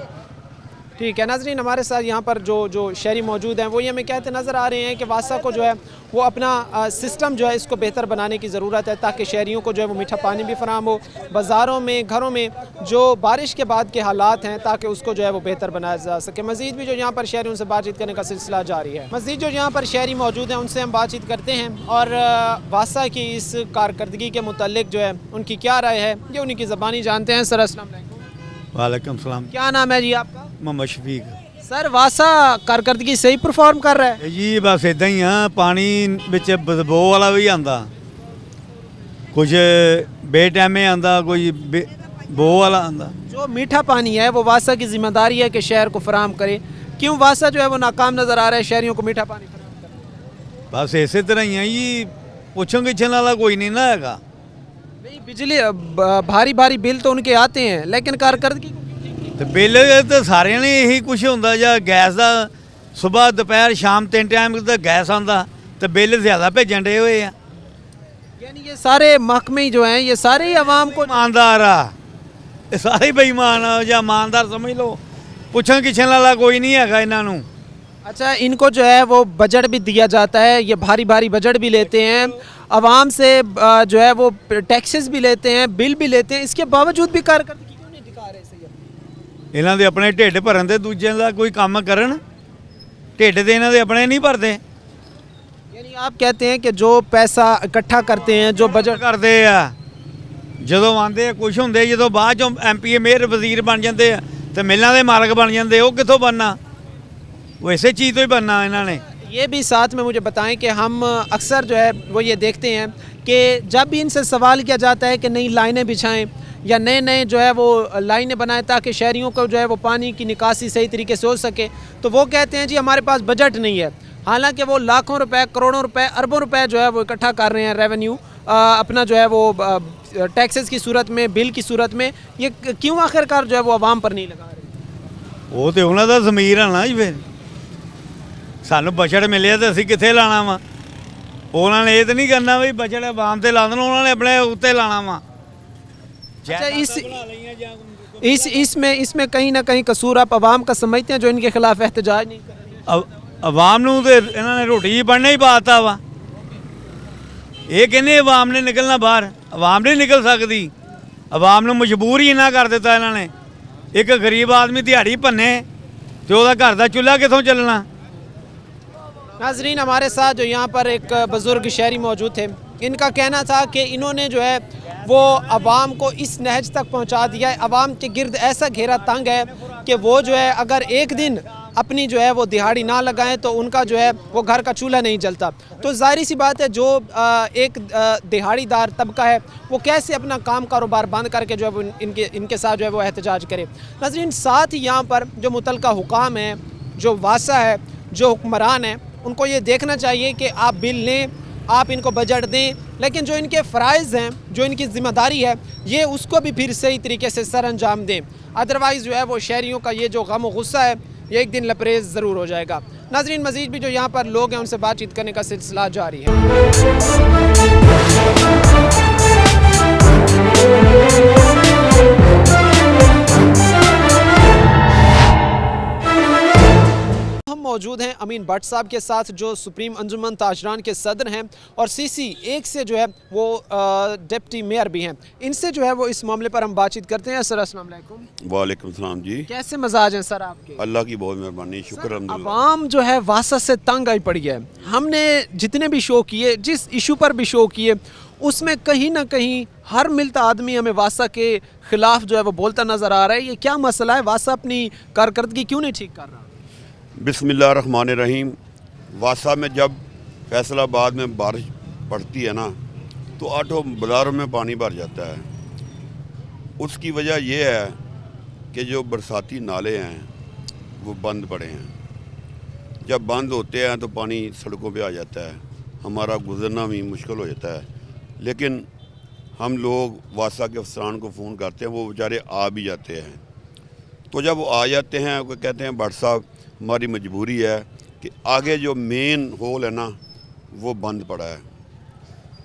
ٹھیک ہے ناظرین, ہمارے ساتھ یہاں پر جو شہری موجود ہیں وہ یہ ہمیں کہتے نظر آ رہے ہیں کہ واسا کو جو ہے وہ اپنا سسٹم جو ہے اس کو بہتر بنانے کی ضرورت ہے تاکہ شہریوں کو جو ہے وہ میٹھا پانی بھی فراہم ہو, بازاروں میں گھروں میں جو بارش کے بعد کے حالات ہیں تاکہ اس کو جو ہے وہ بہتر بنایا جا سکے. مزید بھی جو یہاں پر شہریوں سے بات چیت کرنے کا سلسلہ جاری ہے. مزید جو یہاں پر شہری موجود ہیں ان سے ہم بات چیت کرتے ہیں اور واسا کی اس کارکردگی کے متعلق جو ہے ان کی کیا رائے ہے یہ انہی کی زبانی جانتے ہیں. سر السلام علیکم. وعلیکم السلام. کیا نام ہے جی آپ کا؟ محمد شفیق. سر واسا کارکردگی صحیح پرفارم کر رہا ہے جی؟ بس ادا ہی ہاں, پانی بچ بدبو والا بھی آتا, کچھ بے ٹائمے آتا, کوئی بو والا آتا. جو میٹھا پانی ہے وہ واسا کی ذمہ داری ہے کہ شہر کو فراہم کرے, کیوں واسا جو ہے وہ ناکام نظر آ رہا ہے شہریوں کو میٹھا پانی فراہم کرنے؟ بس اسی طرح ہی ہے جی, پوچھوں گچھن والا کوئی نہیں نا ہے گا. نہیں, بجلی بھاری بل تو ان کے آتے ہیں لیکن کارکردگی تو بل تو سارے نے یہی کچھ ہوتا, جا گیس کا صبح دوپہر شام 3 ٹائم تو گیس آتا تو بل زیادہ بھیجن ڈے ہوئے ہیں. یعنی یہ سارے محکمے جو ہیں یہ سارے ہی عوام کو ایماندار آ, یہ سارے بےمان یا ایماندار سمجھ لو, پوچھوں گچھن والا کوئی نہیں ہے گا انہوں. اچھا, ان کو جو ہے وہ بجٹ بھی دیا جاتا ہے, یہ بھاری بجٹ بھی لیتے ہیں, عوام سے جو ہے وہ ٹیکسز بھی لیتے ہیں, بل بھی لیتے ہیں, اس کے باوجود بھی کارکردگی کیوں نہیں دکھا رہے؟ ਇਹਨਾਂ ਦੇ ਆਪਣੇ ਢਿੱਡ ਭਰਨ ਤੇ ਦੂਜਿਆਂ ਦਾ ਕੋਈ ਕੰਮ ਕਰਨ, ਢਿੱਡ ਤੇ ਇਹਨਾਂ ਦੇ ਆਪਣੇ ਨਹੀਂ ਭਰਦੇ. یعنی آپ کہتے ہیں کہ جو پیسہ اکٹھا کرتے ہیں, جو بجٹ کرتے ਆ, ਜਦੋਂ ਆਉਂਦੇ ਆ ਕੁਛ ਹੁੰਦੇ, ਜਦੋਂ ਬਾਅਦ ਚੋਂ MP ਮੇਅਰ ਵਜ਼ੀਰ ਬਣ ਜਾਂਦੇ ਆ ਤੇ ਮਿਲਾਂ ਦੇ ਮਾਲਕ ਬਣ ਜਾਂਦੇ, ਉਹ ਕਿੱਥੋਂ ਬਣਨਾ? वो इसे चीज़ तो ही बनना इन्होंने। ये भी साथ में मुझे बताएं कि हम अक्सर जो है वो ये देखते हैं कि जब भी इनसे सवाल किया जाता है कि नई लाइनें बिछाएं या नए नए जो है वो लाइनें बनाएं ताकि शहरियों को जो है वो पानी की निकासी सही तरीके से हो सके, तो वो कहते हैं जी हमारे पास बजट नहीं है। हालांकि वो लाखों रुपए, करोड़ों रुपए, अरबों रुपए जो है वो इकट्ठा कर रहे हैं, रेवेन्यू अपना जो है वो टैक्सेस की सूरत में, बिल की सूरत में। ये क्यों आखिरकार जो है वो आवाम पर नहीं लगा रहे? वो तो उन्होंने दा ज़मीर है ना जी, फिर सानू बजट मिले तो असी कित्थे लाना वा? उन्होंने ये तो नहीं करना भी बजट आवाम ते ला देना, उन्होंने अपने उत्ते लाना वा। अच्छा, इसमें कहीं ना कहीं कसूर आप आवाम का समझते हैं जो इनके खिलाफ एहतजाज नहीं कर रही? आवाम नूं ते इन्होंने रोटी बनने ही पाता वा। ये कहने आवाम ने निकलना बाहर, आवाम नहीं निकल सकती, आवाम नूं मजबूर ही इन्ना कर दिता इन्होंने। एक गरीब आदमी दिहाड़ी भन्ने तो उहदा घर दा चुल्हा कित्थों चलना? नाज़रीन, हमारे साथ जो यहाँ पर एक बुज़ुर्ग शहरी मौजूद थे, इनका कहना था कि इन्होंने जो है वो आवाम को इस नहज तक पहुँचा दिया है। आवाम के गिर्द ऐसा घेरा तंग है कि वो जो है अगर एक दिन अपनी जो है वो दिहाड़ी ना लगाएं तो उनका जो है वो घर का चूल्हा नहीं जलता। तो ज़ाहिर सी बात है जो एक दिहाड़ीदार तबका है वो कैसे अपना काम कारोबार बंद करके जो है वो इनके साथ जो है वो एहतजाज करे। नाज़रीन, साथ ही यहाँ पर जो मुतलका हुकाम है, जो वासा है, जो हुक्मरान है, उनको ये देखना चाहिए कि आप बिल लें, आप इनको बजट दें, लेकिन जो इनके फ़राइज़ हैं, जो इनकी ज़िम्मेदारी है, ये उसको भी फिर सही तरीके से सर अंजाम दें। अदरवाइज़ जो है वो शहरियों का ये जो गम और गुस्सा है ये एक दिन लबरेज़ ज़रूर हो जाएगा। नाज़रीन, मज़ीद भी जो यहाँ पर लोग हैं उनसे बातचीत करने का सिलसिला जारी है। हम मौजूद हैं अमीन भट्ट साहब के साथ, जो सुप्रीम अंजुमन ताजरान के सदर हैं और CC 1 से जो है वो डिप्टी मेयर भी हैं। इनसे जो है वो इस मामले पर हम बातचीत करते हैं। सर अस्सलाम वालेकुम। वालेकुम सलाम जी। कैसे मजाज हैं सर आपके? अल्लाह की बहुत मेहरबानी, शुक्र अल्हम्दुलिल्लाह। आवाम जो है वासा से तंग आई पड़ी है। हमने जितने भी शो किए, जिस इशू पर भी शो किए, उसमें कहीं ना कहीं हर मिलता आदमी हमें वासा के खिलाफ जो है वो बोलता नज़र आ रहा है। ये क्या मसला है? वासा अपनी कारकर्दगी क्यों नहीं ठीक कर रहा? बिस्मिल्लाहिर्रहमानिर्रहीम। वासा में जब फैसलाबाद में बारिश पड़ती है ना तो आठों बाज़ारों में पानी भर जाता है। उसकी वजह यह है कि जो बरसाती नाले हैं वो बंद पड़े हैं। जब बंद होते हैं तो पानी सड़कों पे आ जाता है, हमारा गुजरना भी मुश्किल हो जाता है। लेकिन हम लोग वासा के अफसरान को फ़ोन करते हैं, वो बेचारे आ भी जाते हैं। तो जब वो आ जाते हैं वो कहते हैं भट्ट साहब हमारी मजबूरी है कि आगे जो मेन होल है ना वो बंद पड़ा है।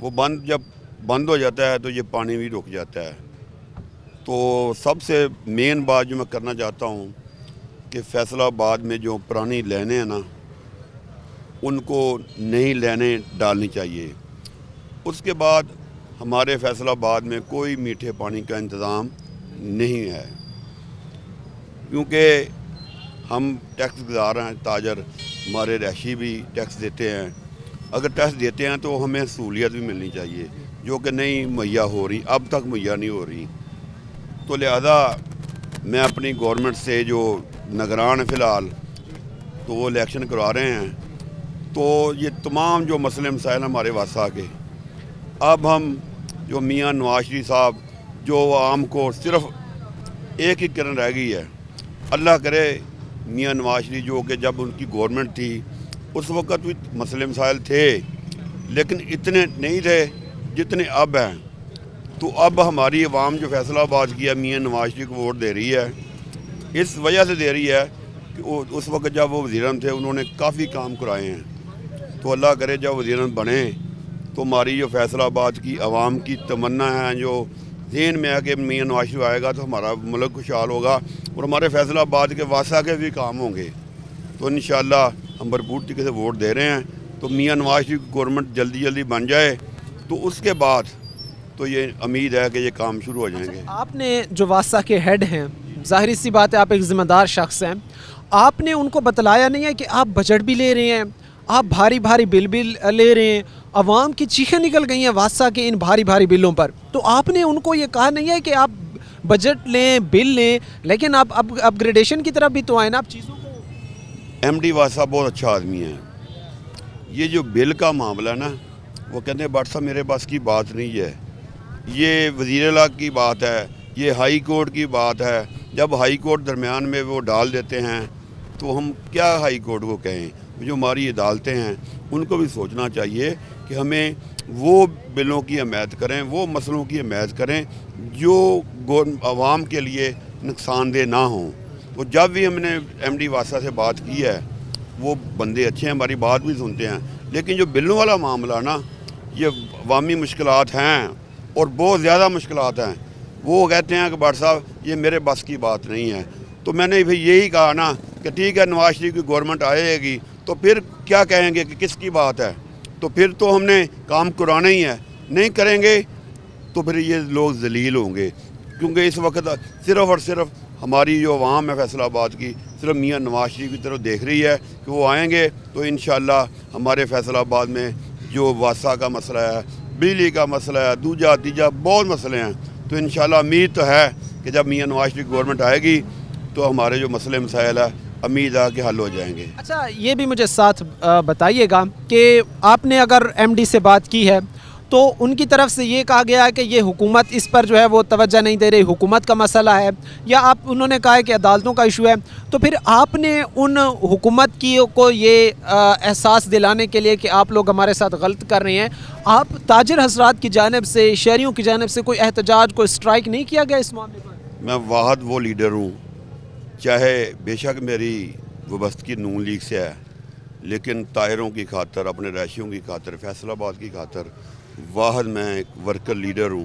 वो जब बंद हो जाता है तो ये पानी भी रुक जाता है। तो सबसे मेन बात जो मैं करना चाहता हूँ कि फैसलाबाद में जो पुरानी लाइनें हैं ना उनको नई लाइनें डालनी चाहिए। उसके बाद हमारे फैसलाबाद में कोई मीठे पानी का इंतज़ाम नहीं है, क्योंकि हम टैक्स गुजार हैं, ताजर हमारे रहायशी भी टैक्स देते हैं। अगर टैक्स देते हैं तो हमें सहूलियत भी मिलनी चाहिए जो कि नहीं मुहैया हो रही, अब तक मुहैया नहीं हो रही। तो लिहाजा मैं अपनी गवर्नमेंट से जो निगरान है फ़िलहाल, तो वो इलेक्शन करवा रहे हैं, तो ये तमाम जो मसले मसाइल हमारे वासा के, अब हम जो मियाँ नवाज शरीफ साहब जो आवाम को सिर्फ एक ही किरण रह गई है, अल्लाह करे मियाँ नवाज शरीफ जो कि जब उनकी गवर्नमेंट थी उस वक़्त भी मसले मसाइल थे लेकिन इतने नहीं थे जितने अब हैं। तो अब हमारी आवाम जो फैसलाबाद की है मियाँ नवाज शरीफ को वोट दे रही है, इस वजह से दे रही है कि उस वक्त जब वो वज़ीर थे उन्होंने काफ़ी काम कराए हैं। तो अल्लाह करे जब वज़ीर बने तो हमारी जो फैसलाबाद की आवाम की तमन्ना है, जो ज़हन में है कि मियाँ नवाज शरीफ आएगा तो हमारा मुल्क खुशहाल होगा और हमारे फैसलाबाद के वासा के भी काम होंगे। तो इंशाअल्लाह हम भरपूर तरीके से वोट दे रहे हैं। तो मियाँ नवाज शरीफ गवर्नमेंट जल्दी जल्दी बन जाए तो उसके बाद तो ये उम्मीद है कि ये काम शुरू हो जाएंगे। आपने जो वासा के हेड हैं, ज़ाहिर सी बात है आप एक ज़िम्मेदार शख्स हैं, आपने उनको बतलाया नहीं है कि आप बजट भी ले रहे हैं, आप भारी भारी बिल ले रहे हैं, आवाम की चीखें निकल गई हैं वासा के इन भारी भारी बिलों पर, तो आपने उनको ये कहा नहीं है कि आप बजट लें, बिल लें, लेकिन आप अपग्रेडेशन की तरफ भी तो आए ना आप चीज़ों को। एमडी वासा बहुत अच्छा आदमी है। ये जो बिल का मामला है ना, वो कहते हैं भट्ट साहब मेरे पास की बात नहीं है, ये वज़ीर-ए-आला की बात है, ये हाई कोर्ट की बात है। जब हाई कोर्ट दरमियान में वो डाल देते हैं तो हम क्या हाई कोर्ट को कहें। जो हमारी अदालतें हैं उनको भी सोचना चाहिए कि हमें वो बिलों की हमायत करें, वो मसलों की हमायत करें जो आवाम के लिए नुकसानदेह ना हों। तो जब भी हमने एमडी वासा से बात की है, वो बंदे अच्छे हैं, हमारी बात भी सुनते हैं, लेकिन जो बिलों वाला मामला ना, ये अवामी मुश्किलात हैं और बहुत ज़्यादा मुश्किलात हैं। वो कहते हैं कि भट्ट साहब ये मेरे बस की बात नहीं है। तो मैंने फिर यही कहा ना कि ठीक है, नवाज शरीफ की गवर्नमेंट आएगी तो फिर क्या कहेंगे कि किसकी बात है, तो फिर तो हमने काम कराना ही है, नहीं करेंगे तो फिर ये लोग जलील होंगे। क्योंकि इस वक्त सिर्फ़ और सिर्फ हमारी जो आवाम है फैसलाबाद की, सिर्फ मियाँ नवाज शरीफ की तरफ देख रही है कि वो आएंगे तो इंशाअल्लाह हमारे फैसलाबाद में जो वासा का मसला है, बिजली का मसला है, दूजा तीजा बहुत मसले हैं, तो इंशाअल्लाह उम्मीद तो है कि जब मियाँ नवाज शरीफ गवर्नमेंट आएगी तो हमारे जो मसले मसाइल है उम्मीद है कि हल हो जाएंगे। अच्छा, ये भी मुझे साथ बताइएगा कि आपने अगर एमडी से बात की है तो उनकी तरफ से ये कहा गया है कि ये हुकूमत इस पर जो है वो तवज्जो नहीं दे रही, हुकूमत का मसला है, या आप उन्होंने कहा है कि अदालतों का इशू है, तो फिर आपने उन हुकूमत की को ये एहसास दिलाने के लिए कि आप लोग हमारे साथ गलत कर रहे हैं, आप ताजिर हजरात की जानिब से, शहरियों की जानिब से कोई एहतजाज, कोई स्ट्राइक नहीं किया गया इस मामले पर? मैं वाहद वो लीडर हूँ, चाहे बेशक मेरी वबस्तगी नून लीग से है, लेकिन तायरों की खातर, अपने रैशियों की खातर, फैसलाबाद की खातर वाहद मैं एक वर्कर लीडर हूँ,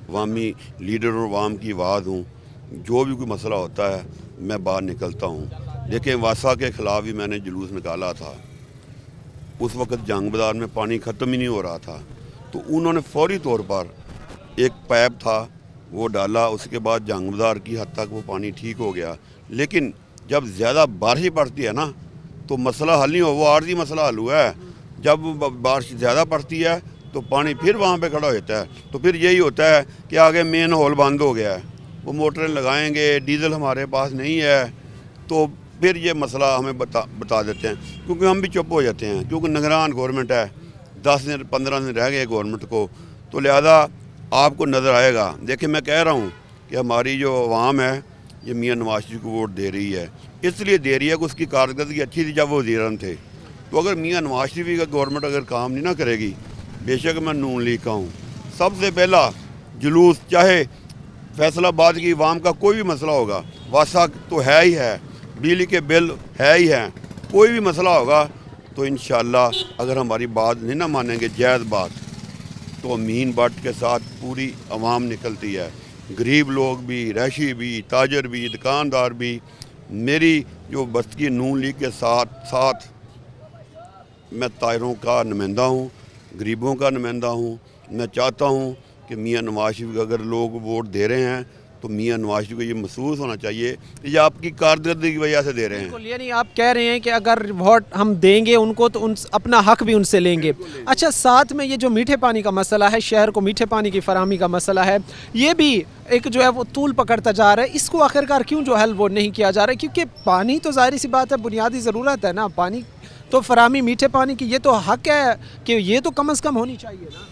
अवामी लीडर और अवाम की आवाज़ हूँ। जो भी कोई मसला होता है मैं बाहर निकलता हूँ। लेकिन वासा के ख़िलाफ़ भी मैंने जुलूस निकाला था, उस वक़्त जंग बाज़ार में पानी ख़त्म ही नहीं हो रहा था, तो उन्होंने फौरी तौर पर एक पाइप था वो डाला, उसके बाद जंग बाज़ार की हद तक वो पानी ठीक हो गया। लेकिन जब ज़्यादा बारिश पड़ती है ना तो मसला हल नहीं हो, वो आर्जी मसला हल हुआ है। जब बारिश ज़्यादा पड़ती है तो पानी फिर वहाँ पे खड़ा होता है, तो फिर यही होता है कि आगे मेन होल बंद हो गया है, वो मोटरें लगाएंगे, डीजल हमारे पास नहीं है, तो फिर ये मसला हमें बता देते हैं, क्योंकि हम भी चुप हो जाते हैं, क्योंकि निगरान गवर्नमेंट है, 10 दिन 15 दिन रह गए गवर्नमेंट को, तो लिहाजा आपको नज़र आएगा। देखिए मैं कह रहा हूँ कि हमारी जो आवाम है ये मियाँ नवाज शरीफ को वोट दे रही है, इसलिए दे रही है कि उसकी कारकर्दगी अच्छी थी जब वो वज़ीर थे। तो अगर मियाँ नवाज शरीफ का गवर्नमेंट अगर काम नहीं ना करेगी, बेशक मैं नून लीग का हूँ, सबसे पहला जुलूस, चाहे फैसलाबाद की आवाम का कोई भी मसला होगा, वासा तो है ही है, बिजली के बिल है ही हैं, कोई भी मसला होगा तो इंशाअल्लाह अगर हमारी बात नहीं ना मानेंगे, जायज़ बात, तो अमीन भट्ट के साथ पूरी आवाम निकलती है, गरीब लोग भी, रैशी भी, ताजर भी, दुकानदार भी। मेरी जो बस्तगी नून लीग के साथ मैं तायरों का नुमाइंदा हूँ, गरीबों का नुमाइंदा हूँ। मैं चाहता हूँ कि मियाँ नवाज शरीफ अगर लोग वोट दे रहे हैं तो मियाँ नवाज शरीफ को ये महसूस होना चाहिए कि ये आपकी कारकर्दगी की वजह से दे रहे हैं। यानी आप कह रहे हैं कि अगर वोट हम देंगे उनको तो अपना हक भी उनसे लेंगे। अच्छा, साथ में ये जो मीठे पानी का मसला है, शहर को मीठे पानी की फराहमी का मसला है, ये भी एक जो है वो तूल पकड़ता जा रहा है। इसको आखिरकार क्यों जो हल वो नहीं किया जा रहा है? क्योंकि पानी तो जाहिर सी बात है बुनियादी ज़रूरत है ना, पानी तो फराहमी मीठे पानी की ये तो हक है कि ये तो कम से कम होनी चाहिए ना।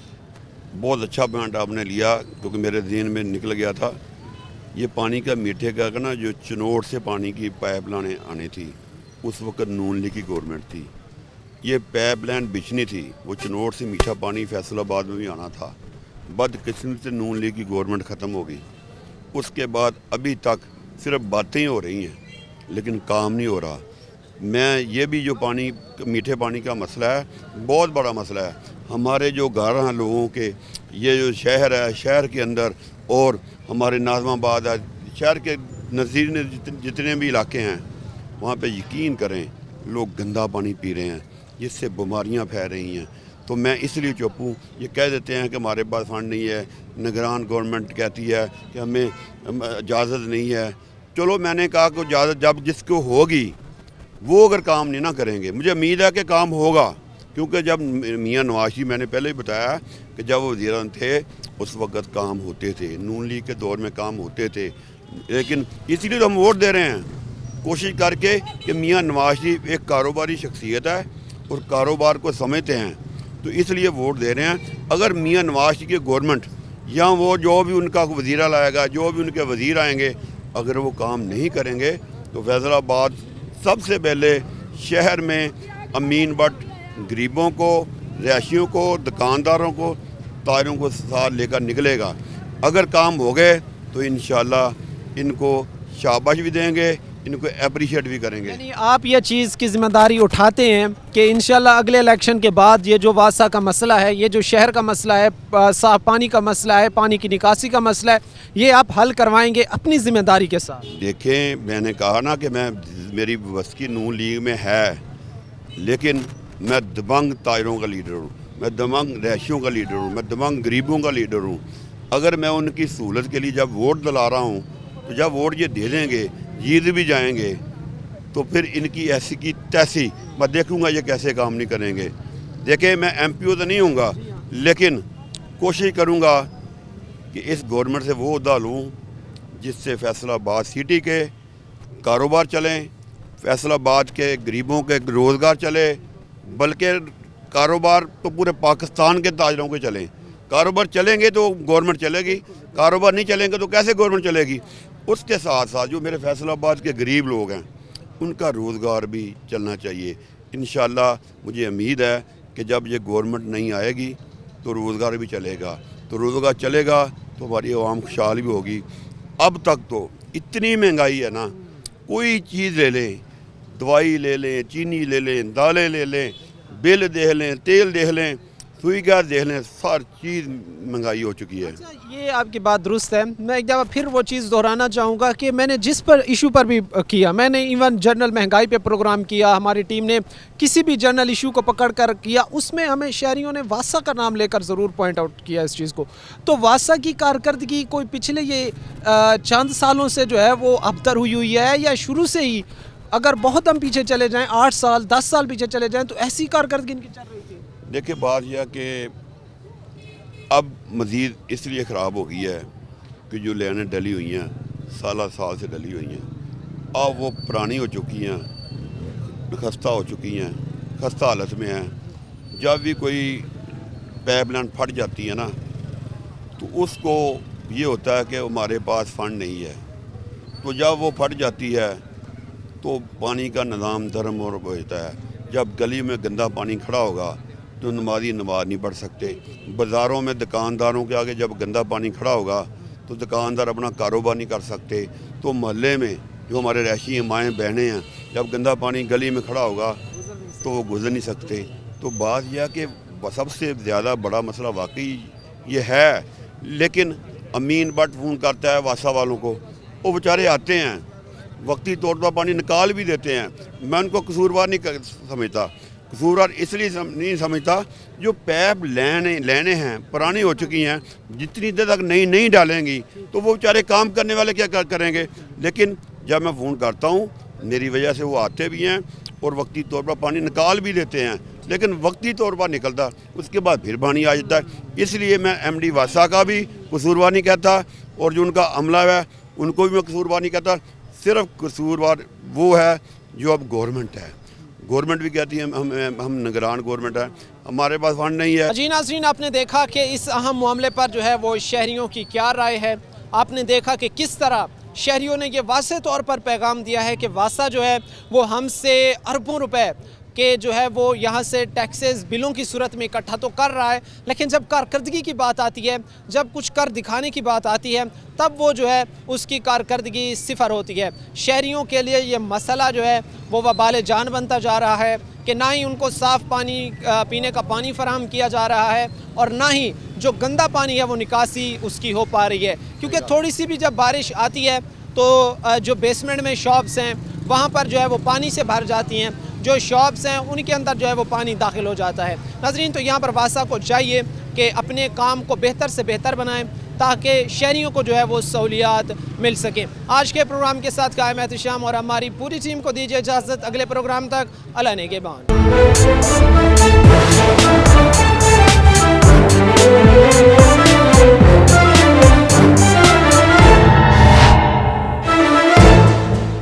बहुत अच्छा पॉइंट आपने लिया, क्योंकि मेरे ज़हन में निकल गया था। ये पानी का मीठे का ना, जो चिनोट से पानी की पाइप लाइन आनी थी, उस वक्त नून लीग की गवर्नमेंट थी, ये पाइप लाइन बिछनी थी, वो चिनोट से मीठा पानी फैसलाबाद में भी आना था। बदकिस्मती से नून लीग की गवर्नमेंट ख़त्म हो गई, उसके बाद अभी तक सिर्फ बातें ही हो रही हैं लेकिन काम नहीं हो रहा। मैं ये भी जो पानी, मीठे पानी का मसला है, बहुत बड़ा मसला है। हमारे जो घर हैं लोगों के, ये जो शहर है, शहर के अंदर और हमारे नाज़माबाद है, शहर के नज़दीक जितने भी इलाके हैं, वहाँ पे यकीन करें लोग गंदा पानी पी रहे हैं, जिससे बीमारियाँ फैल रही हैं। तो मैं इसलिए चुप हूँ। ये कह देते हैं कि हमारे पास फंड नहीं है, निगरान गवर्नमेंट कहती है कि हमें इजाज़त नहीं है। चलो, मैंने कहा कि इजाज़त जब जिसको होगी وہ اگر کام نہیں نہ کریں گے، مجھے امید ہے کہ کام ہوگا، کیونکہ جب میاں نواز شریف، میں نے پہلے ہی بتایا کہ جب وہ وزیر اعظم تھے اس وقت کام ہوتے تھے، نون لیگ کے دور میں کام ہوتے تھے، لیکن اسی لیے تو ہم ووٹ دے رہے ہیں کوشش کر کے کہ میاں نواز شریف ایک کاروباری شخصیت ہے اور کاروبار کو سمجھتے ہیں، تو اس لیے ووٹ دے رہے ہیں۔ اگر میاں نواز شریف کی گورنمنٹ یا وہ جو بھی ان کا وزیرہ لائے گا، جو بھی ان کے وزیر آئیں گے، اگر وہ کام نہیں کریں گے تو فیصل آباد سب سے پہلے شہر میں امین بٹ غریبوں کو، رہائشیوں کو، دکانداروں کو، تاجروں کو ساتھ لے کر نکلے گا۔ اگر کام ہو گئے تو انشاءاللہ ان کو شاباش بھی دیں گے، ان کو اپریشیٹ بھی کریں گے۔ یعنی آپ یہ چیز کی ذمہ داری اٹھاتے ہیں کہ انشاءاللہ اگلے الیکشن کے بعد یہ جو واسا کا مسئلہ ہے، یہ جو شہر کا مسئلہ ہے، صاف پانی کا مسئلہ ہے، پانی کی نکاسی کا مسئلہ ہے، یہ آپ حل کروائیں گے اپنی ذمہ داری کے ساتھ؟ دیکھیں، میں نے کہا نا کہ میری بس کی نون لیگ میں ہے، لیکن میں دبنگ تاجروں کا لیڈر ہوں، میں دبنگ رہائشیوں کا لیڈر ہوں، میں دبنگ غریبوں کا لیڈر ہوں۔ اگر میں ان کی سہولت کے لیے جب ووٹ دلا رہا ہوں تو جب ووٹ یہ دے دیں گے، جیت بھی جائیں گے، تو پھر ان کی ایسی کی تیسی میں دیکھوں گا یہ کیسے کام نہیں کریں گے۔ دیکھیں، میں ایم پی او تو نہیں ہوں گا، لیکن کوشش کروں گا کہ اس گورنمنٹ سے وہ عہدہ لوں جس سے فیصل آباد سٹی کے کاروبار چلیں، فیصل آباد کے غریبوں کے روزگار چلے، بلکہ کاروبار تو پورے پاکستان کے تاجروں کے چلیں۔ کاروبار چلیں گے تو گورنمنٹ چلے گی، کاروبار نہیں چلیں گے تو کیسے گورنمنٹ چلے گی؟ اس کے ساتھ ساتھ جو میرے فیصل آباد کے غریب لوگ ہیں ان کا روزگار بھی چلنا چاہیے۔ انشاءاللہ مجھے امید ہے کہ جب یہ گورنمنٹ نہیں آئے گی تو روزگار بھی چلے گا، تو روزگار چلے گا تو ہماری عوام خوشحال بھی ہوگی۔ اب تک تو اتنی مہنگائی ہے نا، کوئی چیز لے لیں، دوائی لے لیں، چینی لے لیں، دالیں لے لیں، بل دیکھ لیں، تیل دیکھ لیں، سوئی گیس دیکھ لیں، ہر چیز مہنگائی ہو چکی ہے۔ یہ آپ کی بات درست ہے۔ میں ایک دفعہ پھر وہ چیز دہرانا چاہوں گا کہ میں نے جس پر ایشو پر بھی کیا، میں نے ایون جنرل مہنگائی پہ پروگرام کیا، ہماری ٹیم نے کسی بھی جنرل ایشو کو پکڑ کر کیا، اس میں ہمیں شہریوں نے واسا کا نام لے کر ضرور پوائنٹ آؤٹ کیا اس چیز کو۔ تو واسا کی کارکردگی کوئی پچھلے یہ چند سالوں سے جو ہے وہ ابتر ہوئی ہے، یا شروع سے ہی اگر بہت ہم پیچھے چلے جائیں، 8 سال 10 سال پیچھے چلے جائیں، تو ایسی کارکردگی ان کی چل رہی تھی؟ دیکھیں، بات یہ کہ اب مزید اس لیے خراب ہو گئی ہے کہ جو لینیں ڈلی ہوئی ہیں، سالہ سال سے ڈلی ہوئی ہیں، اب وہ پرانی ہو چکی ہیں، خستہ ہو چکی ہیں، خستہ حالت میں ہیں۔ جب بھی کوئی پائپ لائن پھٹ جاتی ہے نا تو اس کو یہ ہوتا ہے کہ ہمارے پاس فنڈ نہیں ہے، تو جب وہ پھٹ جاتی ہے تو پانی کا نظام دھرم اور ہوتا ہے۔ جب گلی میں گندا پانی کھڑا ہوگا تو نمازی نماز نہیں پڑھ سکتے، بازاروں میں دکانداروں کے آگے جب گندا پانی کھڑا ہوگا تو دکاندار اپنا کاروبار نہیں کر سکتے، تو محلے میں جو ہمارے رہائشی مائیں بہنیں ہیں، جب گندا پانی گلی میں کھڑا ہوگا تو وہ گزر نہیں سکتے۔ تو بات یہ کہ سب سے زیادہ بڑا مسئلہ واقعی یہ ہے، لیکن امین بٹ فون کرتا ہے واسا والوں کو، وہ بیچارے آتے ہیں، وقتی طور پر پانی نکال بھی دیتے ہیں۔ میں ان کو قصوروار نہیں سمجھتا، قصوروار اس لیے نہیں سمجھتا جو پیپ لینے ہیں پرانی ہو چکی ہیں، جتنی دیر تک نہیں ڈالیں گی تو وہ بیچارے کام کرنے والے کیا کریں گے۔ لیکن جب میں فون کرتا ہوں میری وجہ سے وہ آتے بھی ہیں اور وقتی طور پر پانی نکال بھی دیتے ہیں، لیکن وقتی طور پر نکلتا، اس کے بعد پھر پانی آ جاتا ہے۔ اس لیے میں ایم ڈی واسا کا بھی قصوروار نہیں کہتا، اور جو ان کا عملہ ہے ان کو بھی میں قصوروار نہیں کہتا، صرف قصوروار وہ ہے جو اب گورنمنٹ ہے۔ گورنمنٹ بھی کہتی ہے ہم نگران گورنمنٹ ہے، ہمارے پاس فنڈ نہیں ہے۔ جی ناظرین، آپ نے دیکھا کہ اس اہم معاملے پر جو ہے وہ شہریوں کی کیا رائے ہے۔ آپ نے دیکھا کہ کس طرح شہریوں نے یہ واضح طور پر پیغام دیا ہے کہ واسا جو ہے وہ ہم سے اربوں روپے کہ جو ہے وہ یہاں سے ٹیکسز بلوں کی صورت میں اکٹھا تو کر رہا ہے، لیکن جب کارکردگی کی بات آتی ہے، جب کچھ کر دکھانے کی بات آتی ہے، تب وہ جو ہے اس کی کارکردگی صفر ہوتی ہے۔ شہریوں کے لیے یہ مسئلہ جو ہے وہ وبال جان بنتا جا رہا ہے کہ نہ ہی ان کو صاف پانی پینے کا پانی فراہم کیا جا رہا ہے، اور نہ ہی جو گندا پانی ہے وہ نکاسی اس کی ہو پا رہی ہے، کیونکہ تھوڑی سی بھی جب بارش آتی ہے تو جو بیسمنٹ میں شاپس ہیں وہاں پر جو ہے وہ پانی سے بھر جاتی ہیں، جو شاپس ہیں ان کے اندر جو ہے وہ پانی داخل ہو جاتا ہے۔ ناظرین، تو یہاں پر واسا کو چاہیے کہ اپنے کام کو بہتر سے بہتر بنائیں تاکہ شہریوں کو جو ہے وہ سہولیات مل سکیں۔ آج کے پروگرام کے ساتھ قائم احتشام اور ہماری پوری ٹیم کو دیجیے اجازت، اگلے پروگرام تک اللہ نگہبان۔